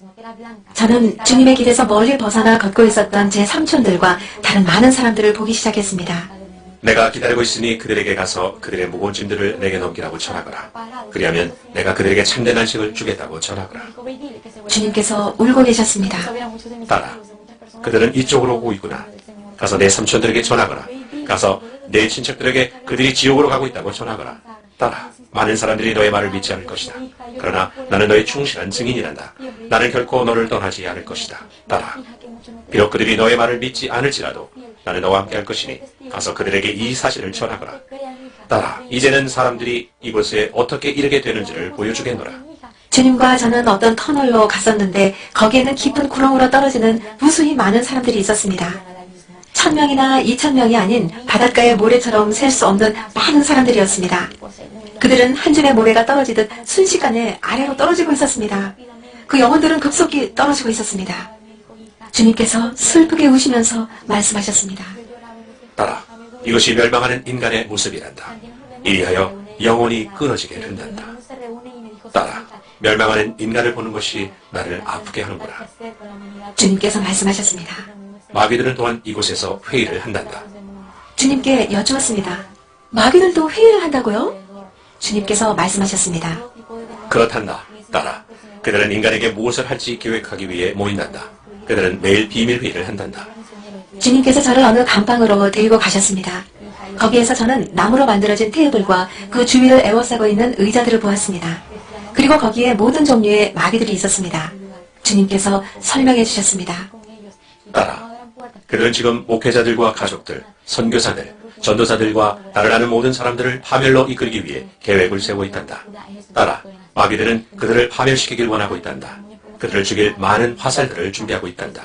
저는 주님의 길에서 멀리 벗어나 걷고 있었던 제 삼촌들과 다른 많은 사람들을 보기 시작했습니다. 내가 기다리고 있으니 그들에게 가서 그들의 무거운 짐들을 내게 넘기라고 전하거라. 그리하면 내가 그들에게 참된 안식을 주겠다고 전하거라. 주님께서 울고 계셨습니다. 따라 그들은 이쪽으로 오고 있구나. 가서 내 삼촌들에게 전하거라. 가서 내 친척들에게 그들이 지옥으로 가고 있다고 전하거라. 따라 많은 사람들이 너의 말을 믿지 않을 것이다. 그러나 나는 너의 충실한 증인이란다. 나는 결코 너를 떠나지 않을 것이다. 따라 비록 그들이 너의 말을 믿지 않을지라도 나는 너와 함께 할 것이니 가서 그들에게 이 사실을 전하거라. 따라 이제는 사람들이 이곳에 어떻게 이르게 되는지를 보여주겠노라. 주님과 저는 어떤 터널로 갔었는데 거기에는 깊은 구렁으로 떨어지는 무수히 많은 사람들이 있었습니다. 1000명이나 2000명이 아닌 바닷가의 모래처럼 셀 수 없는 많은 사람들이었습니다. 그들은 한 줄의 모래가 떨어지듯 순식간에 아래로 떨어지고 있었습니다. 그 영혼들은 급속히 떨어지고 있었습니다. 주님께서 슬프게 우시면서 말씀하셨습니다. 따라 이것이 멸망하는 인간의 모습이란다. 이리하여 영혼이 끊어지게 된단다. 따라 멸망하는 인간을 보는 것이 나를 아프게 하는구나. 주님께서 말씀하셨습니다. 마귀들은 또한 이곳에서 회의를 한단다. 주님께 여쭈었습니다. 마귀들도 회의를 한다고요? 주님께서 말씀하셨습니다. 그렇단다. 따라 그들은 인간에게 무엇을 할지 계획하기 위해 모인단다. 그들은 매일 비밀 회의를 한단다. 주님께서 저를 어느 감방으로 데리고 가셨습니다. 거기에서 저는 나무로 만들어진 테이블과 그 주위를 에워싸고 있는 의자들을 보았습니다. 그리고 거기에 모든 종류의 마귀들이 있었습니다. 주님께서 설명해 주셨습니다. 따라 그들은 지금 목회자들과 가족들, 선교사들, 전도사들과 나를 아는 모든 사람들을 파멸로 이끌기 위해 계획을 세우고 있단다. 따라 마귀들은 그들을 파멸시키길 원하고 있단다. 그들을 죽일 많은 화살들을 준비하고 있단다.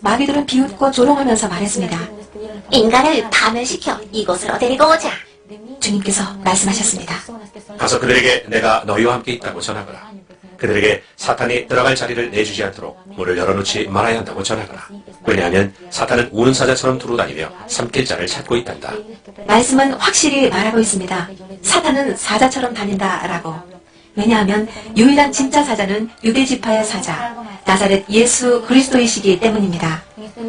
마귀들은 비웃고 조롱하면서 말했습니다. 인간을 파멸시켜 이곳으로 데리고 오자. 주님께서 말씀하셨습니다. 가서 그들에게 내가 너희와 함께 있다고 전하거라. 그들에게 사탄이 들어갈 자리를 내주지 않도록 문을 열어놓지 말아야 한다고 전하거라. 왜냐하면 사탄은 우는 사자처럼 두루다니며 삼킬 자를 찾고 있단다. 말씀은 확실히 말하고 있습니다. 사탄은 사자처럼 다닌다라고. 왜냐하면 유일한 진짜 사자는 유대지파의 사자, 나사렛 예수 그리스도이시기 때문입니다.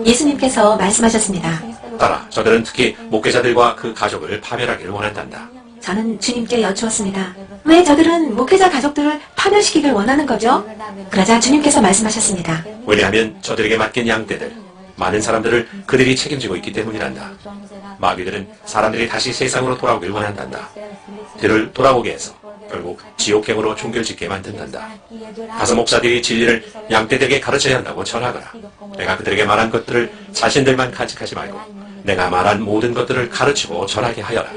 예수님께서 말씀하셨습니다. 따라 저들은 특히 목회자들과 그 가족을 파멸하기를 원한단다. 저는 주님께 여쭈었습니다. 왜 저들은 목회자 가족들을 파멸시키길 원하는 거죠? 그러자 주님께서 말씀하셨습니다. 왜냐하면 저들에게 맡긴 양떼들, 많은 사람들을 그들이 책임지고 있기 때문이란다. 마귀들은 사람들이 다시 세상으로 돌아오길 원한단다. 그들을 돌아오게 해서 결국 지옥행으로 종결짓게 만든단다. 가서 목사들이 진리를 양떼들에게 가르쳐야 한다고 전하거라. 내가 그들에게 말한 것들을 자신들만 간직하지 말고 내가 말한 모든 것들을 가르치고 전하게 하여라.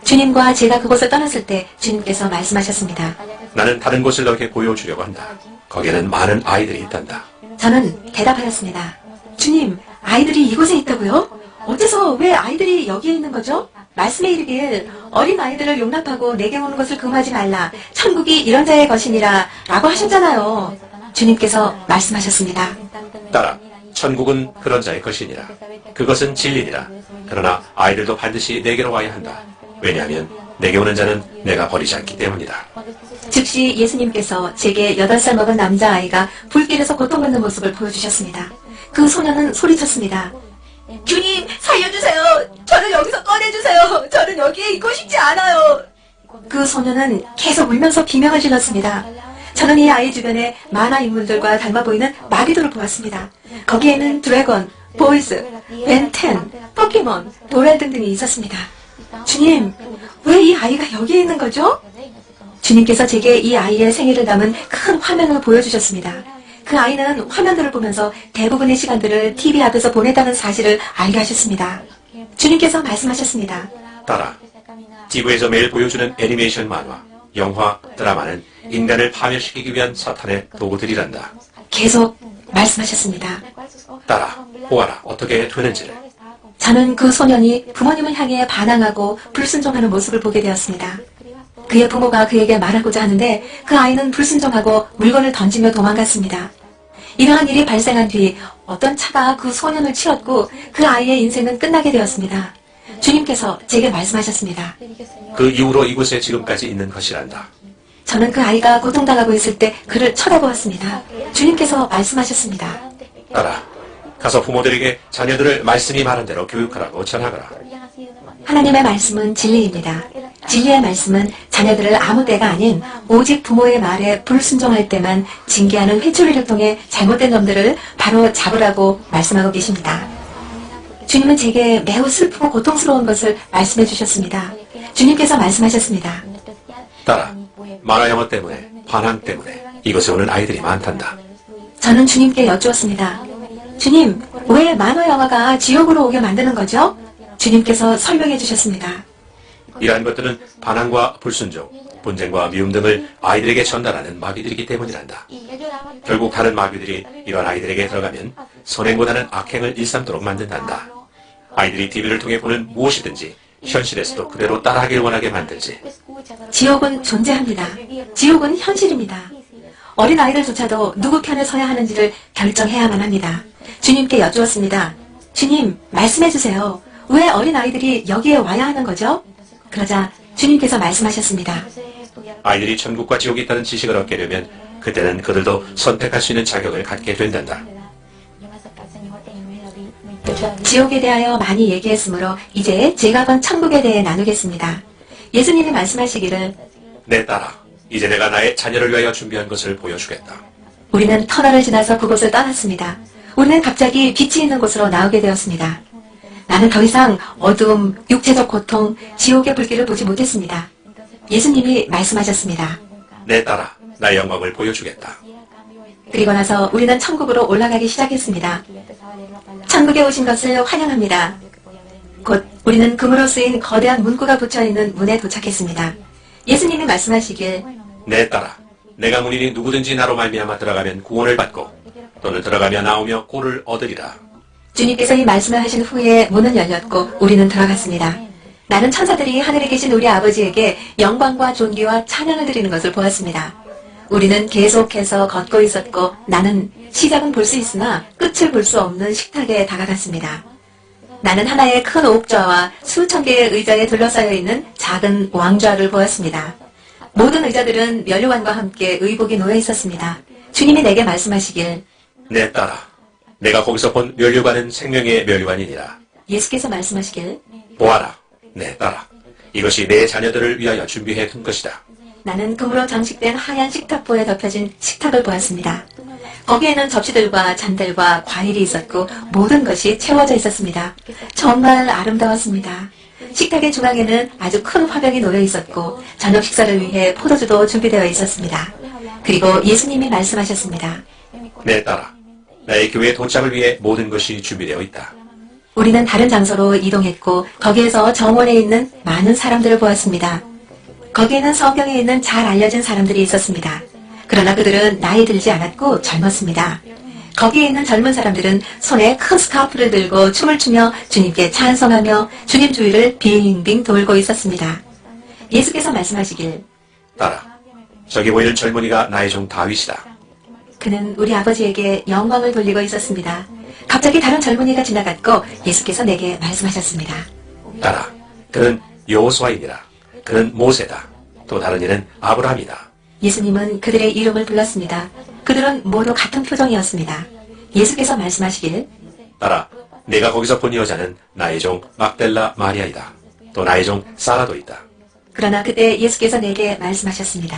주님과 제가 그곳을 떠났을 때 주님께서 말씀하셨습니다. 나는 다른 곳을 너에게 보여주려고 한다. 거기에는 많은 아이들이 있단다. 저는 대답하였습니다. 주님, 아이들이 이곳에 있다고요? 어째서 왜 아이들이 여기에 있는 거죠? 말씀에 이르길 어린 아이들을 용납하고 내게 오는 것을 금하지 말라. 천국이 이런 자의 것이니라 라고 하셨잖아요. 주님께서 말씀하셨습니다. 따라 천국은 그런 자의 것이니라. 그것은 진리니라. 그러나 아이들도 반드시 내게로 와야 한다. 왜냐하면 내게 오는 자는 내가 버리지 않기 때문이다. 즉시 예수님께서 제게 8살 먹은 남자아이가 불길에서 고통받는 모습을 보여주셨습니다. 그 소녀는 소리쳤습니다. 주님, 살려주세요. 저를 여기서 꺼내주세요. 저는 여기에 있고 싶지 않아요. 그 소녀는 계속 울면서 비명을 질렀습니다. 저는 이 아이 주변에 만화 인물들과 닮아 보이는 마귀들을 보았습니다. 거기에는 드래곤, 보이즈, 벤텐, 포켓몬, 도랄 등등이 있었습니다. 주님, 왜 이 아이가 여기에 있는 거죠? 주님께서 제게 이 아이의 생애를 담은 큰 화면을 보여주셨습니다. 그 아이는 화면들을 보면서 대부분의 시간들을 TV 앞에서 보냈다는 사실을 알게 하셨습니다. 주님께서 말씀하셨습니다. 따라 TV에서 매일 보여주는 애니메이션 만화, 영화, 드라마는 인간을 파멸시키기 위한 사탄의 도구들이란다. 계속 말씀하셨습니다. 따라 보아라 어떻게 되는지를. 저는 그 소년이 부모님을 향해 반항하고 불순종하는 모습을 보게 되었습니다. 그의 부모가 그에게 말하고자 하는데 그 아이는 불순종하고 물건을 던지며 도망갔습니다. 이러한 일이 발생한 뒤 어떤 차가 그 소년을 치렀고 그 아이의 인생은 끝나게 되었습니다. 주님께서 제게 말씀하셨습니다. 그 이후로 이곳에 지금까지 있는 것이란다. 저는 그 아이가 고통당하고 있을 때 그를 쳐다보았습니다. 주님께서 말씀하셨습니다. 따라 가서 부모들에게 자녀들을 말씀이 말한 대로 교육하라고 전하거라. 하나님의 말씀은 진리입니다. 진리의 말씀은 자녀들을 아무 때가 아닌 오직 부모의 말에 불순종할 때만 징계하는 회초리를 통해 잘못된 놈들을 바로 잡으라고 말씀하고 계십니다. 주님은 제게 매우 슬프고 고통스러운 것을 말씀해 주셨습니다. 주님께서 말씀하셨습니다. 딸아, 만화 영어 때문에, 반항 때문에 이곳에 오는 아이들이 많단다. 저는 주님께 여쭈었습니다. 주님, 왜 만화 영화가 지옥으로 오게 만드는 거죠? 주님께서 설명해 주셨습니다. 이러한 것들은 반항과 불순종, 분쟁과 미움 등을 아이들에게 전달하는 마귀들이기 때문이란다. 결국 다른 마귀들이 이런 아이들에게 들어가면 선행보다는 악행을 일삼도록 만든단다. 아이들이 TV를 통해 보는 무엇이든지 현실에서도 그대로 따라하길 원하게 만들지. 지옥은 존재합니다. 지옥은 현실입니다. 어린 아이들조차도 누구 편에 서야 하는지를 결정해야만 합니다. 주님께 여쭈었습니다. 주님, 말씀해 주세요. 왜 어린 아이들이 여기에 와야 하는 거죠? 그러자 주님께서 말씀하셨습니다. 아이들이 천국과 지옥이 있다는 지식을 얻게 되면 그때는 그들도 선택할 수 있는 자격을 갖게 된단다. 지옥에 대하여 많이 얘기했으므로 이제 제가 본 천국에 대해 나누겠습니다. 예수님이 말씀하시기를 내 딸아, 이제 내가 나의 자녀를 위하여 준비한 것을 보여주겠다. 우리는 터널을 지나서 그곳을 떠났습니다. 우리는 갑자기 빛이 있는 곳으로 나오게 되었습니다. 나는 더 이상 어두움, 육체적 고통, 지옥의 불길을 보지 못했습니다. 예수님이 말씀하셨습니다. 내 딸아, 나의 영광을 보여주겠다. 그리고 나서 우리는 천국으로 올라가기 시작했습니다. 천국에 오신 것을 환영합니다. 곧 우리는 금으로 쓰인 거대한 문구가 붙여있는 문에 도착했습니다. 예수님이 말씀하시길 내 딸아, 내가 문이니 누구든지 나로 말미암아 들어가면 구원을 받고 또는 들어가며 나오며 꼴을 얻으리라. 주님께서 이 말씀을 하신 후에 문은 열렸고 우리는 들어갔습니다. 나는 천사들이 하늘에 계신 우리 아버지에게 영광과 존귀와 찬양을 드리는 것을 보았습니다. 우리는 계속해서 걷고 있었고 나는 시작은 볼 수 있으나 끝을 볼 수 없는 식탁에 다가갔습니다. 나는 하나의 큰 옥좌와 수천 개의 의자에 둘러싸여 있는 작은 왕좌를 보았습니다. 모든 의자들은 면류관과 함께 의복이 놓여 있었습니다. 주님이 내게 말씀하시길 내 딸아, 내가 거기서 본 면류관은 생명의 면류관이니라. 예수께서 말씀하시길 보아라, 내 딸아, 이것이 내 자녀들을 위하여 준비해 둔 것이다. 나는 금으로 장식된 하얀 식탁보에 덮여진 식탁을 보았습니다. 거기에는 접시들과 잔들과 과일이 있었고 모든 것이 채워져 있었습니다. 정말 아름다웠습니다. 식탁의 중앙에는 아주 큰 화병이 놓여 있었고 저녁 식사를 위해 포도주도 준비되어 있었습니다. 그리고 예수님이 말씀하셨습니다. 내 딸아, 나의 교회 도착을 위해 모든 것이 준비되어 있다. 우리는 다른 장소로 이동했고 거기에서 정원에 있는 많은 사람들을 보았습니다. 거기에는 성경에 있는 잘 알려진 사람들이 있었습니다. 그러나 그들은 나이 들지 않았고 젊었습니다. 거기에 있는 젊은 사람들은 손에 큰 스카프를 들고 춤을 추며 주님께 찬송하며 주님 주위를 빙빙 돌고 있었습니다. 예수께서 말씀하시길 딸아, 저기 보이는 젊은이가 나의 종 다윗이다. 그는 우리 아버지에게 영광을 돌리고 있었습니다. 갑자기 다른 젊은이가 지나갔고 예수께서 내게 말씀하셨습니다. 딸아, 그는 여호수아이니라. 그는 모세다. 또 다른 이는 아브라함이다. 예수님은 그들의 이름을 불렀습니다. 그들은 모두 같은 표정이었습니다. 예수께서 말씀하시길 딸아, 내가 거기서 본 여자는 나의 종 막델라 마리아이다. 또 나의 종 사라도 있다. 그러나 그때 예수께서 내게 말씀하셨습니다.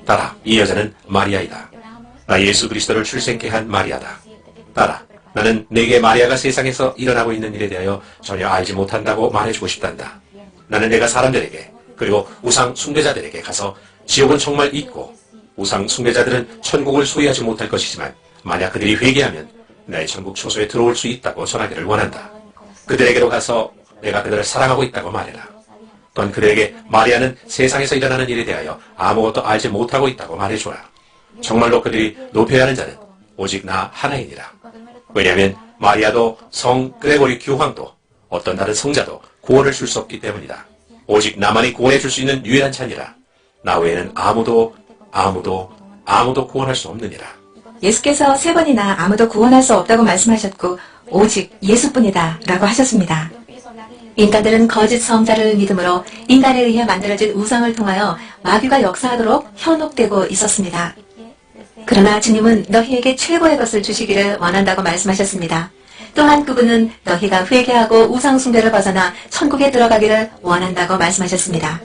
딸아, 이 여자는 마리아이다. 나 예수 그리스도를 출생케 한 마리아다. 딸아, 나는 내게 마리아가 세상에서 일어나고 있는 일에 대하여 전혀 알지 못한다고 말해주고 싶단다. 나는 내가 사람들에게 그리고 우상 숭배자들에게 가서 지옥은 정말 있고 우상 숭배자들은 천국을 소유하지 못할 것이지만 만약 그들이 회개하면 나의 천국 초소에 들어올 수 있다고 전하기를 원한다. 그들에게로 가서 내가 그들을 사랑하고 있다고 말해라. 또한 그들에게 마리아는 세상에서 일어나는 일에 대하여 아무것도 알지 못하고 있다고 말해줘라. 정말로 그들이 높여야 하는 자는 오직 나 하나이니라. 왜냐하면 마리아도 성 그레고리 교황도 어떤 다른 성자도 구원을 줄 수 없기 때문이다. 오직 나만이 구원해 줄 수 있는 유일한 자니라. 나 외에는 아무도 구원할 수 없느니라. 예수께서 3번이나 아무도 구원할 수 없다고 말씀하셨고 오직 예수뿐이다 라고 하셨습니다. 인간들은 거짓 성자를 믿음으로 인간에 의해 만들어진 우상을 통하여 마귀가 역사하도록 현혹되고 있었습니다. 그러나 주님은 너희에게 최고의 것을 주시기를 원한다고 말씀하셨습니다. 또한 그분은 너희가 회개하고 우상 숭배를 벗어나 천국에 들어가기를 원한다고 말씀하셨습니다.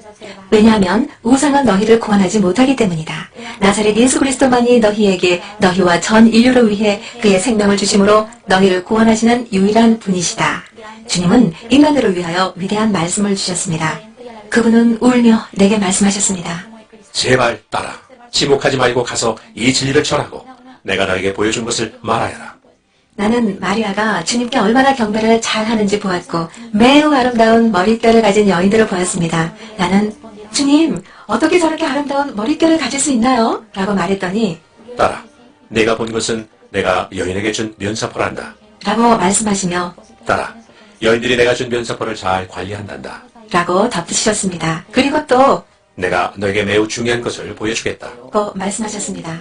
왜냐하면 우상은 너희를 구원하지 못하기 때문이다. 나사렛 예수 그리스도만이 너희에게 너희와 전 인류를 위해 그의 생명을 주심으로 너희를 구원하시는 유일한 분이시다. 주님은 인간들을 위하여 위대한 말씀을 주셨습니다. 그분은 울며 내게 말씀하셨습니다. 제발 따라. 침묵하지 말고 가서 이 진리를 전하고 내가 너에게 보여준 것을 말하여라. 나는 마리아가 주님께 얼마나 경배를 잘하는지 보았고 매우 아름다운 머릿결을 가진 여인들을 보았습니다. 나는 주님, 어떻게 저렇게 아름다운 머릿결을 가질 수 있나요? 라고 말했더니 따라. 내가 본 것은 내가 여인에게 준 면사포란다. 라고 말씀하시며 따라. 여인들이 내가 준 면사포를 잘 관리한단다. 라고 덧붙이셨습니다. 그리고 또 내가 너에게 매우 중요한 것을 보여주겠다. 말씀하셨습니다.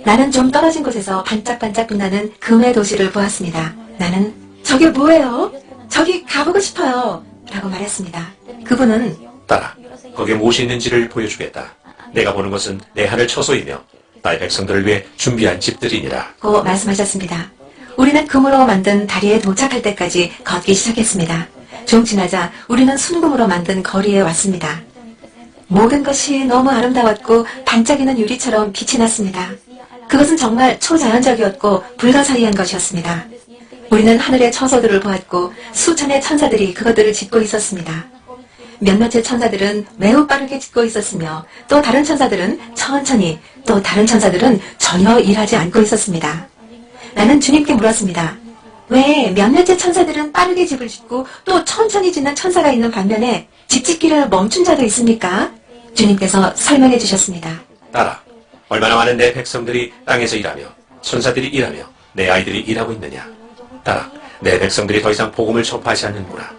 나는 좀 떨어진 곳에서 반짝반짝 빛나는 금의 도시를 보았습니다. 나는 저게 뭐예요? 저기 가보고 싶어요. 라고 말했습니다. 그분은 따라. 거기에 무엇이 있는지를 보여주겠다. 내가 보는 것은 내 하늘 처소이며 나의 백성들을 위해 준비한 집들이니라. 고 말씀하셨습니다. 우리는 금으로 만든 다리에 도착할 때까지 걷기 시작했습니다. 좀 지나자 우리는 순금으로 만든 거리에 왔습니다. 모든 것이 너무 아름다웠고 반짝이는 유리처럼 빛이 났습니다. 그것은 정말 초자연적이었고 불가사의한 것이었습니다. 우리는 하늘의 처소들을 보았고 수천의 천사들이 그것들을 짓고 있었습니다. 몇몇의 천사들은 매우 빠르게 짓고 있었으며 또 다른 천사들은 천천히 또 다른 천사들은 전혀 일하지 않고 있었습니다. 나는 주님께 물었습니다. 왜 몇몇의 천사들은 빠르게 집을 짓고 또 천천히 짓는 천사가 있는 반면에 집 짓기를 멈춘 자도 있습니까? 주님께서 설명해 주셨습니다. 따라. 얼마나 많은 내 백성들이 땅에서 일하며 천사들이 일하며 내 아이들이 일하고 있느냐. 따라. 내 백성들이 더 이상 복음을 전파하지 않는구나.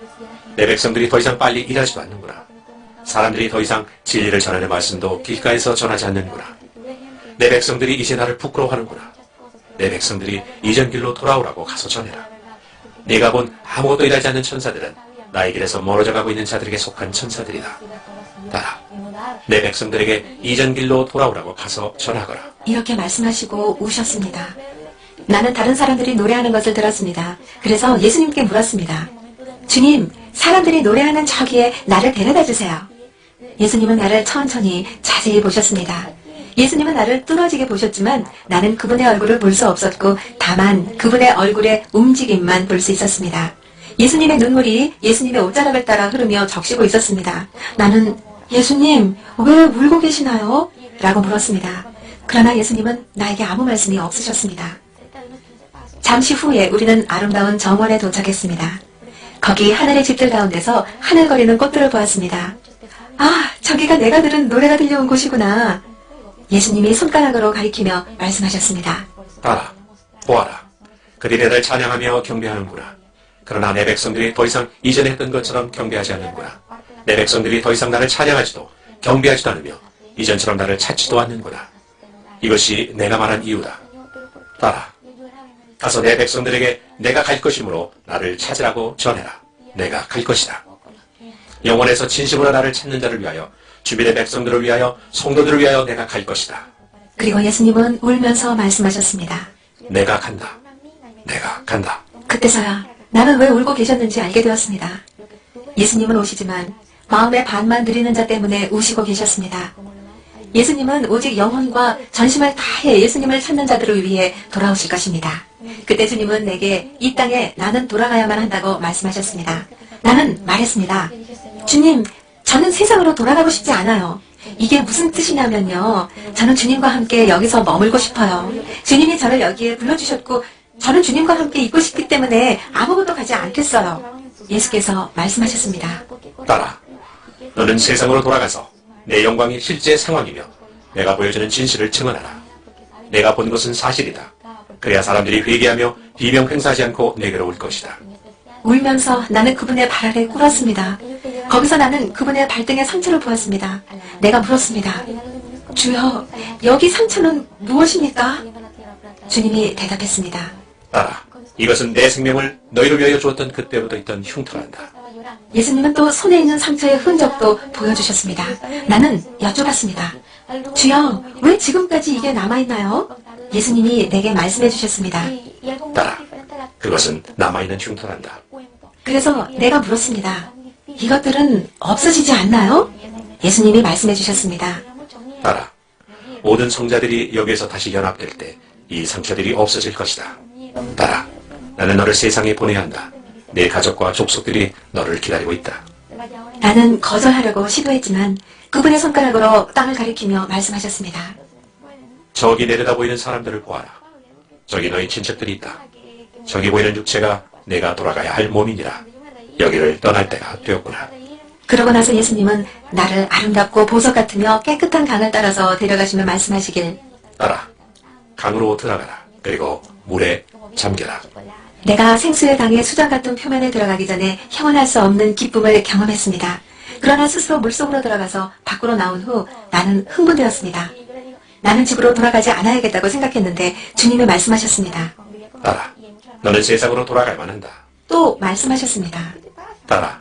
내 백성들이 더 이상 빨리 일하지도 않는구나. 사람들이 더 이상 진리를 전하는 말씀도 길가에서 전하지 않는구나. 내 백성들이 이제 나를 부끄러워하는구나. 내 백성들이 이전 길로 돌아오라고 가서 전해라. 네가 본 아무것도 일하지 않는 천사들은 나의 길에서 멀어져 가고 있는 자들에게 속한 천사들이다. 따라. 내 백성들에게 이전 길로 돌아오라고 가서 전하거라. 이렇게 말씀하시고 우셨습니다. 나는 다른 사람들이 노래하는 것을 들었습니다. 그래서 예수님께 물었습니다. 주님, 사람들이 노래하는 저기에 나를 데려다 주세요. 예수님은 나를 천천히 자세히 보셨습니다. 예수님은 나를 뚫어지게 보셨지만 나는 그분의 얼굴을 볼 수 없었고 다만 그분의 얼굴의 움직임만 볼 수 있었습니다. 예수님의 눈물이 예수님의 옷자락을 따라 흐르며 적시고 있었습니다. 나는 예수님, 왜 울고 계시나요? 라고 물었습니다. 그러나 예수님은 나에게 아무 말씀이 없으셨습니다. 잠시 후에 우리는 아름다운 정원에 도착했습니다. 거기 하늘의 집들 가운데서 하늘거리는 꽃들을 보았습니다. 아, 저기가 내가 들은 노래가 들려온 곳이구나. 예수님이 손가락으로 가리키며 말씀하셨습니다. 따라. 보아라. 그들이 나를 찬양하며 경배하는구나. 그러나 내 백성들이 더 이상 이전에 했던 것처럼 경배하지 않는구나. 내 백성들이 더 이상 나를 찬양하지도 경배하지도 않으며 이전처럼 나를 찾지도 않는구나. 이것이 내가 말한 이유다. 따라. 가서 내 백성들에게 내가 갈 것이므로 나를 찾으라고 전해라. 내가 갈 것이다. 영원에서 진심으로 나를 찾는 자를 위하여 주변의 백성들을 위하여 성도들을 위하여 내가 갈 것이다. 그리고 예수님은 울면서 말씀하셨습니다. 내가 간다. 내가 간다. 그때서야 나는 왜 울고 계셨는지 알게 되었습니다. 예수님은 오시지만 마음의 반만 드리는 자 때문에 우시고 계셨습니다. 예수님은 오직 영혼과 전심을 다해 예수님을 찾는 자들을 위해 돌아오실 것입니다. 그때 주님은 내게 이 땅에 나는 돌아가야만 한다고 말씀하셨습니다. 나는 말했습니다. 주님, 저는 세상으로 돌아가고 싶지 않아요. 이게 무슨 뜻이냐면요. 저는 주님과 함께 여기서 머물고 싶어요. 주님이 저를 여기에 불러주셨고 저는 주님과 함께 있고 싶기 때문에 아무것도 가지 않겠어요. 예수께서 말씀하셨습니다. 따라. 너는 세상으로 돌아가서 내 영광이 실제 상황이며 내가 보여주는 진실을 증언하라. 내가 본 것은 사실이다. 그래야 사람들이 회개하며 비명 행사하지 않고 내게로 올 것이다. 울면서 나는 그분의 발 아래 꿇었습니다. 거기서 나는 그분의 발등에 상처를 보았습니다. 내가 물었습니다. 주여, 여기 상처는 무엇입니까? 주님이 대답했습니다. 따라. 이것은 내 생명을 너희를 위하여 주었던 그때부터 있던 흉터란다. 예수님은 또 손에 있는 상처의 흔적도 보여주셨습니다. 나는 여쭤봤습니다. 주여, 왜 지금까지 이게 남아있나요? 예수님이 내게 말씀해 주셨습니다. 따라. 그것은 남아있는 흉터란다. 그래서 내가 물었습니다. 이것들은 없어지지 않나요? 예수님이 말씀해 주셨습니다. 따라. 모든 성자들이 여기에서 다시 연합될 때 이 상처들이 없어질 것이다. 따라. 나는 너를 세상에 보내야 한다. 내 가족과 족속들이 너를 기다리고 있다. 나는 거절하려고 시도했지만 그분의 손가락으로 땅을 가리키며 말씀하셨습니다. 저기 내려다 보이는 사람들을 보아라. 저기 너희 친척들이 있다. 저기 보이는 육체가 내가 돌아가야 할 몸이니라. 여기를 떠날 때가 되었구나. 그러고 나서 예수님은 나를 아름답고 보석 같으며 깨끗한 강을 따라서 데려가시며 말씀하시길 따라 강으로 들어가라. 그리고 물에 잠겨라. 내가 생수의 강의 수정 같은 표면에 들어가기 전에 형언할 수 없는 기쁨을 경험했습니다. 그러나 스스로 물속으로 들어가서 밖으로 나온 후 나는 흥분되었습니다. 나는 집으로 돌아가지 않아야겠다고 생각했는데 주님이 말씀하셨습니다. 따라 너는 세상으로 돌아갈만 한다. 또 말씀하셨습니다. 따라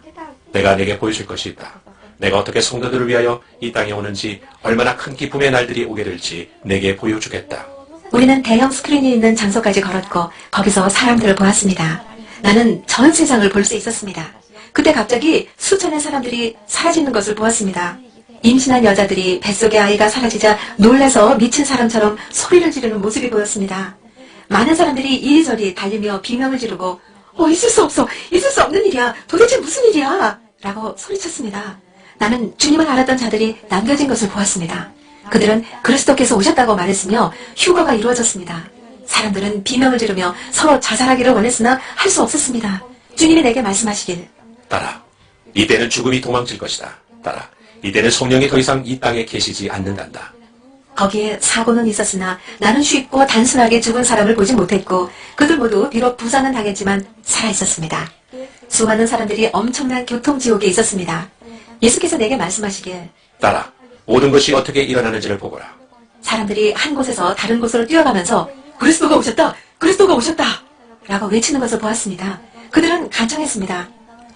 내가 내게 보여줄 것이 있다. 내가 어떻게 성도들을 위하여 이 땅에 오는지, 얼마나 큰 기쁨의 날들이 오게 될지 내게 보여주겠다. 우리는 대형 스크린이 있는 장소까지 걸었고 거기서 사람들을 보았습니다. 나는 전 세상을 볼 수 있었습니다. 그때 갑자기 수천의 사람들이 사라지는 것을 보았습니다. 임신한 여자들이 뱃속의 아이가 사라지자 놀라서 미친 사람처럼 소리를 지르는 모습이 보였습니다. 많은 사람들이 이리저리 달리며 비명을 지르고 있을 수 없어! 있을 수 없는 일이야! 도대체 무슨 일이야! 라고 소리쳤습니다. 나는 주님을 알았던 자들이 남겨진 것을 보았습니다. 그들은 그리스도께서 오셨다고 말했으며 휴거가 이루어졌습니다. 사람들은 비명을 지르며 서로 자살하기를 원했으나 할 수 없었습니다. 주님이 내게 말씀하시길 따라 이때는 죽음이 도망칠 것이다. 따라 이때는 성령이 더 이상 이 땅에 계시지 않는단다. 거기에 사고는 있었으나 나는 쉽고 단순하게 죽은 사람을 보지 못했고 그들 모두 비록 부상은 당했지만 살아있었습니다. 수많은 사람들이 엄청난 교통지옥에 있었습니다. 예수께서 내게 말씀하시길 따라 모든 것이 어떻게 일어나는지를 보거라. 사람들이 한 곳에서 다른 곳으로 뛰어가면서 그리스도가 오셨다! 그리스도가 오셨다! 라고 외치는 것을 보았습니다. 그들은 간청했습니다.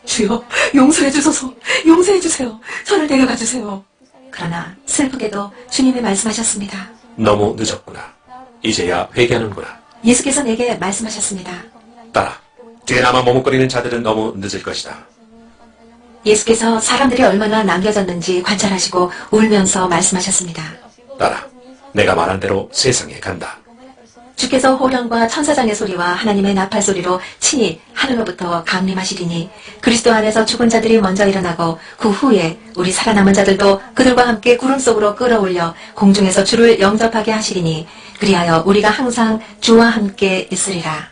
주여 용서해 주소서 용서해 주세요. 저를 데려가 주세요. 그러나 슬프게도 주님이 말씀하셨습니다. 너무 늦었구나. 이제야 회개하는구나. 예수께서 내게 말씀하셨습니다. 따라 뒤에 남아 머뭇거리는 자들은 너무 늦을 것이다. 예수께서 사람들이 얼마나 남겨졌는지 관찰하시고 울면서 말씀하셨습니다. 따라 내가 말한 대로 세상에 간다. 주께서 호령과 천사장의 소리와 하나님의 나팔 소리로 친히 하늘로부터 강림하시리니 그리스도 안에서 죽은 자들이 먼저 일어나고 그 후에 우리 살아남은 자들도 그들과 함께 구름 속으로 끌어올려 공중에서 주를 영접하게 하시리니 그리하여 우리가 항상 주와 함께 있으리라.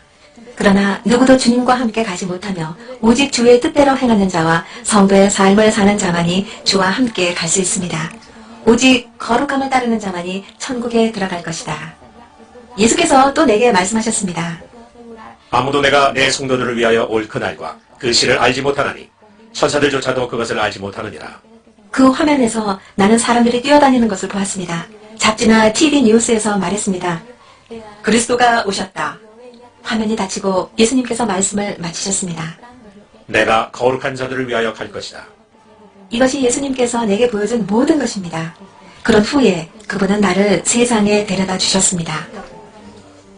그러나 누구도 주님과 함께 가지 못하며 오직 주의 뜻대로 행하는 자와 성도의 삶을 사는 자만이 주와 함께 갈 수 있습니다. 오직 거룩함을 따르는 자만이 천국에 들어갈 것이다. 예수께서 또 내게 말씀하셨습니다. 아무도 내가 내 성도들을 위하여 올 그날과 그 시를 알지 못하나니 천사들조차도 그것을 알지 못하느니라. 그 화면에서 나는 사람들이 뛰어다니는 것을 보았습니다. 잡지나 TV 뉴스에서 말했습니다. 그리스도가 오셨다. 화면이 닫히고 예수님께서 말씀을 마치셨습니다. 내가 거룩한 자들을 위하여 갈 것이다. 이것이 예수님께서 내게 보여준 모든 것입니다. 그런 후에 그분은 나를 세상에 데려다 주셨습니다.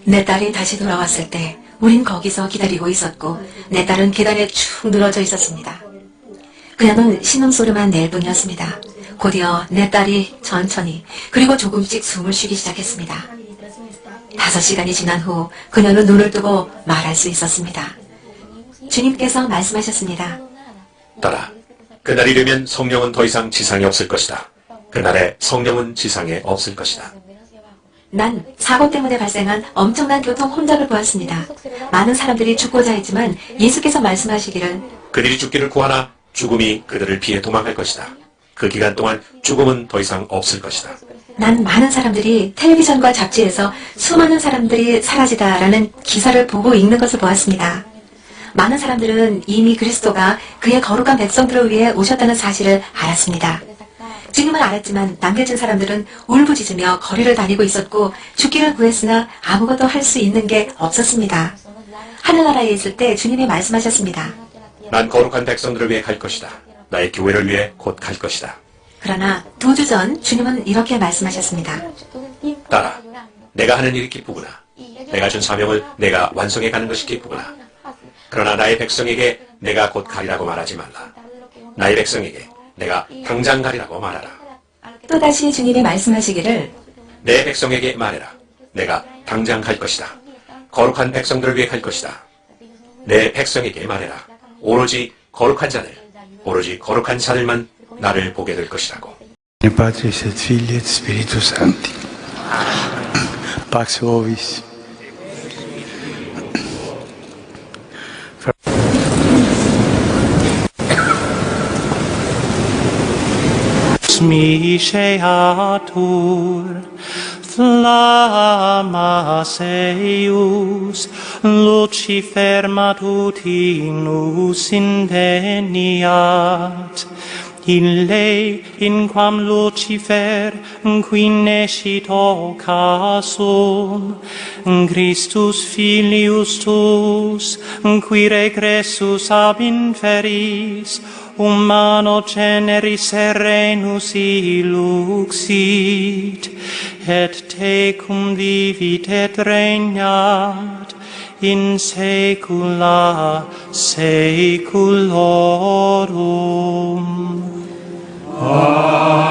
내 딸이 다시 돌아왔을 때 우린 거기서 기다리고 있었고 내 딸은 계단에 축 늘어져 있었습니다. 그녀는 신음소리만 낼 뿐이었습니다. 곧이어 내 딸이 천천히 그리고 조금씩 숨을 쉬기 시작했습니다. 5시간이 지난 후 그녀는 눈을 뜨고 말할 수 있었습니다. 주님께서 말씀하셨습니다. 따라 그날이 되면 성령은 더 이상 지상에 없을 것이다. 그날에 성령은 지상에 없을 것이다. 난 사고 때문에 발생한 엄청난 교통 혼잡을 보았습니다. 많은 사람들이 죽고자 했지만 예수께서 말씀하시기를 그들이 죽기를 구하나 죽음이 그들을 피해 도망갈 것이다. 그 기간 동안 죽음은 더 이상 없을 것이다. 난 많은 사람들이 텔레비전과 잡지에서 수많은 사람들이 사라지다라는 기사를 보고 읽는 것을 보았습니다. 많은 사람들은 이미 그리스도가 그의 거룩한 백성들을 위해 오셨다는 사실을 알았습니다. 주님을 알았지만 남겨진 사람들은 울부짖으며 거리를 다니고 있었고 죽기를 구했으나 아무것도 할 수 있는 게 없었습니다. 하늘나라에 있을 때 주님이 말씀하셨습니다. 난 거룩한 백성들을 위해 갈 것이다. 나의 교회를 위해 곧 갈 것이다. 그러나 2주 전 주님은 이렇게 말씀하셨습니다. 따라 내가 하는 일이 기쁘구나. 내가 준 사명을 내가 완성해 가는 것이 기쁘구나. 그러나 나의 백성에게 내가 곧 가리라고 말하지 말라. 나의 백성에게 내가 당장 가리라고 말하라. 또다시 주님이 말씀하시기를 내 백성에게 말해라. 내가 당장 갈 것이다. 거룩한 백성들을 위해 갈 것이다. 내 백성에게 말해라. 오로지 거룩한 자들만 나를 보게 될 것이라고. In Patris et Filii et Spiritus Sancti. Pax vobis. Smisceatur flammas eius Lucifer matutinus indeniat ille in quam Lucifer qui nescit occasum Christus filius tuus qui regressus ab inferis humano generis serenus iluxit, et tecum vivit et regnat in saecula saeculorum. Amen.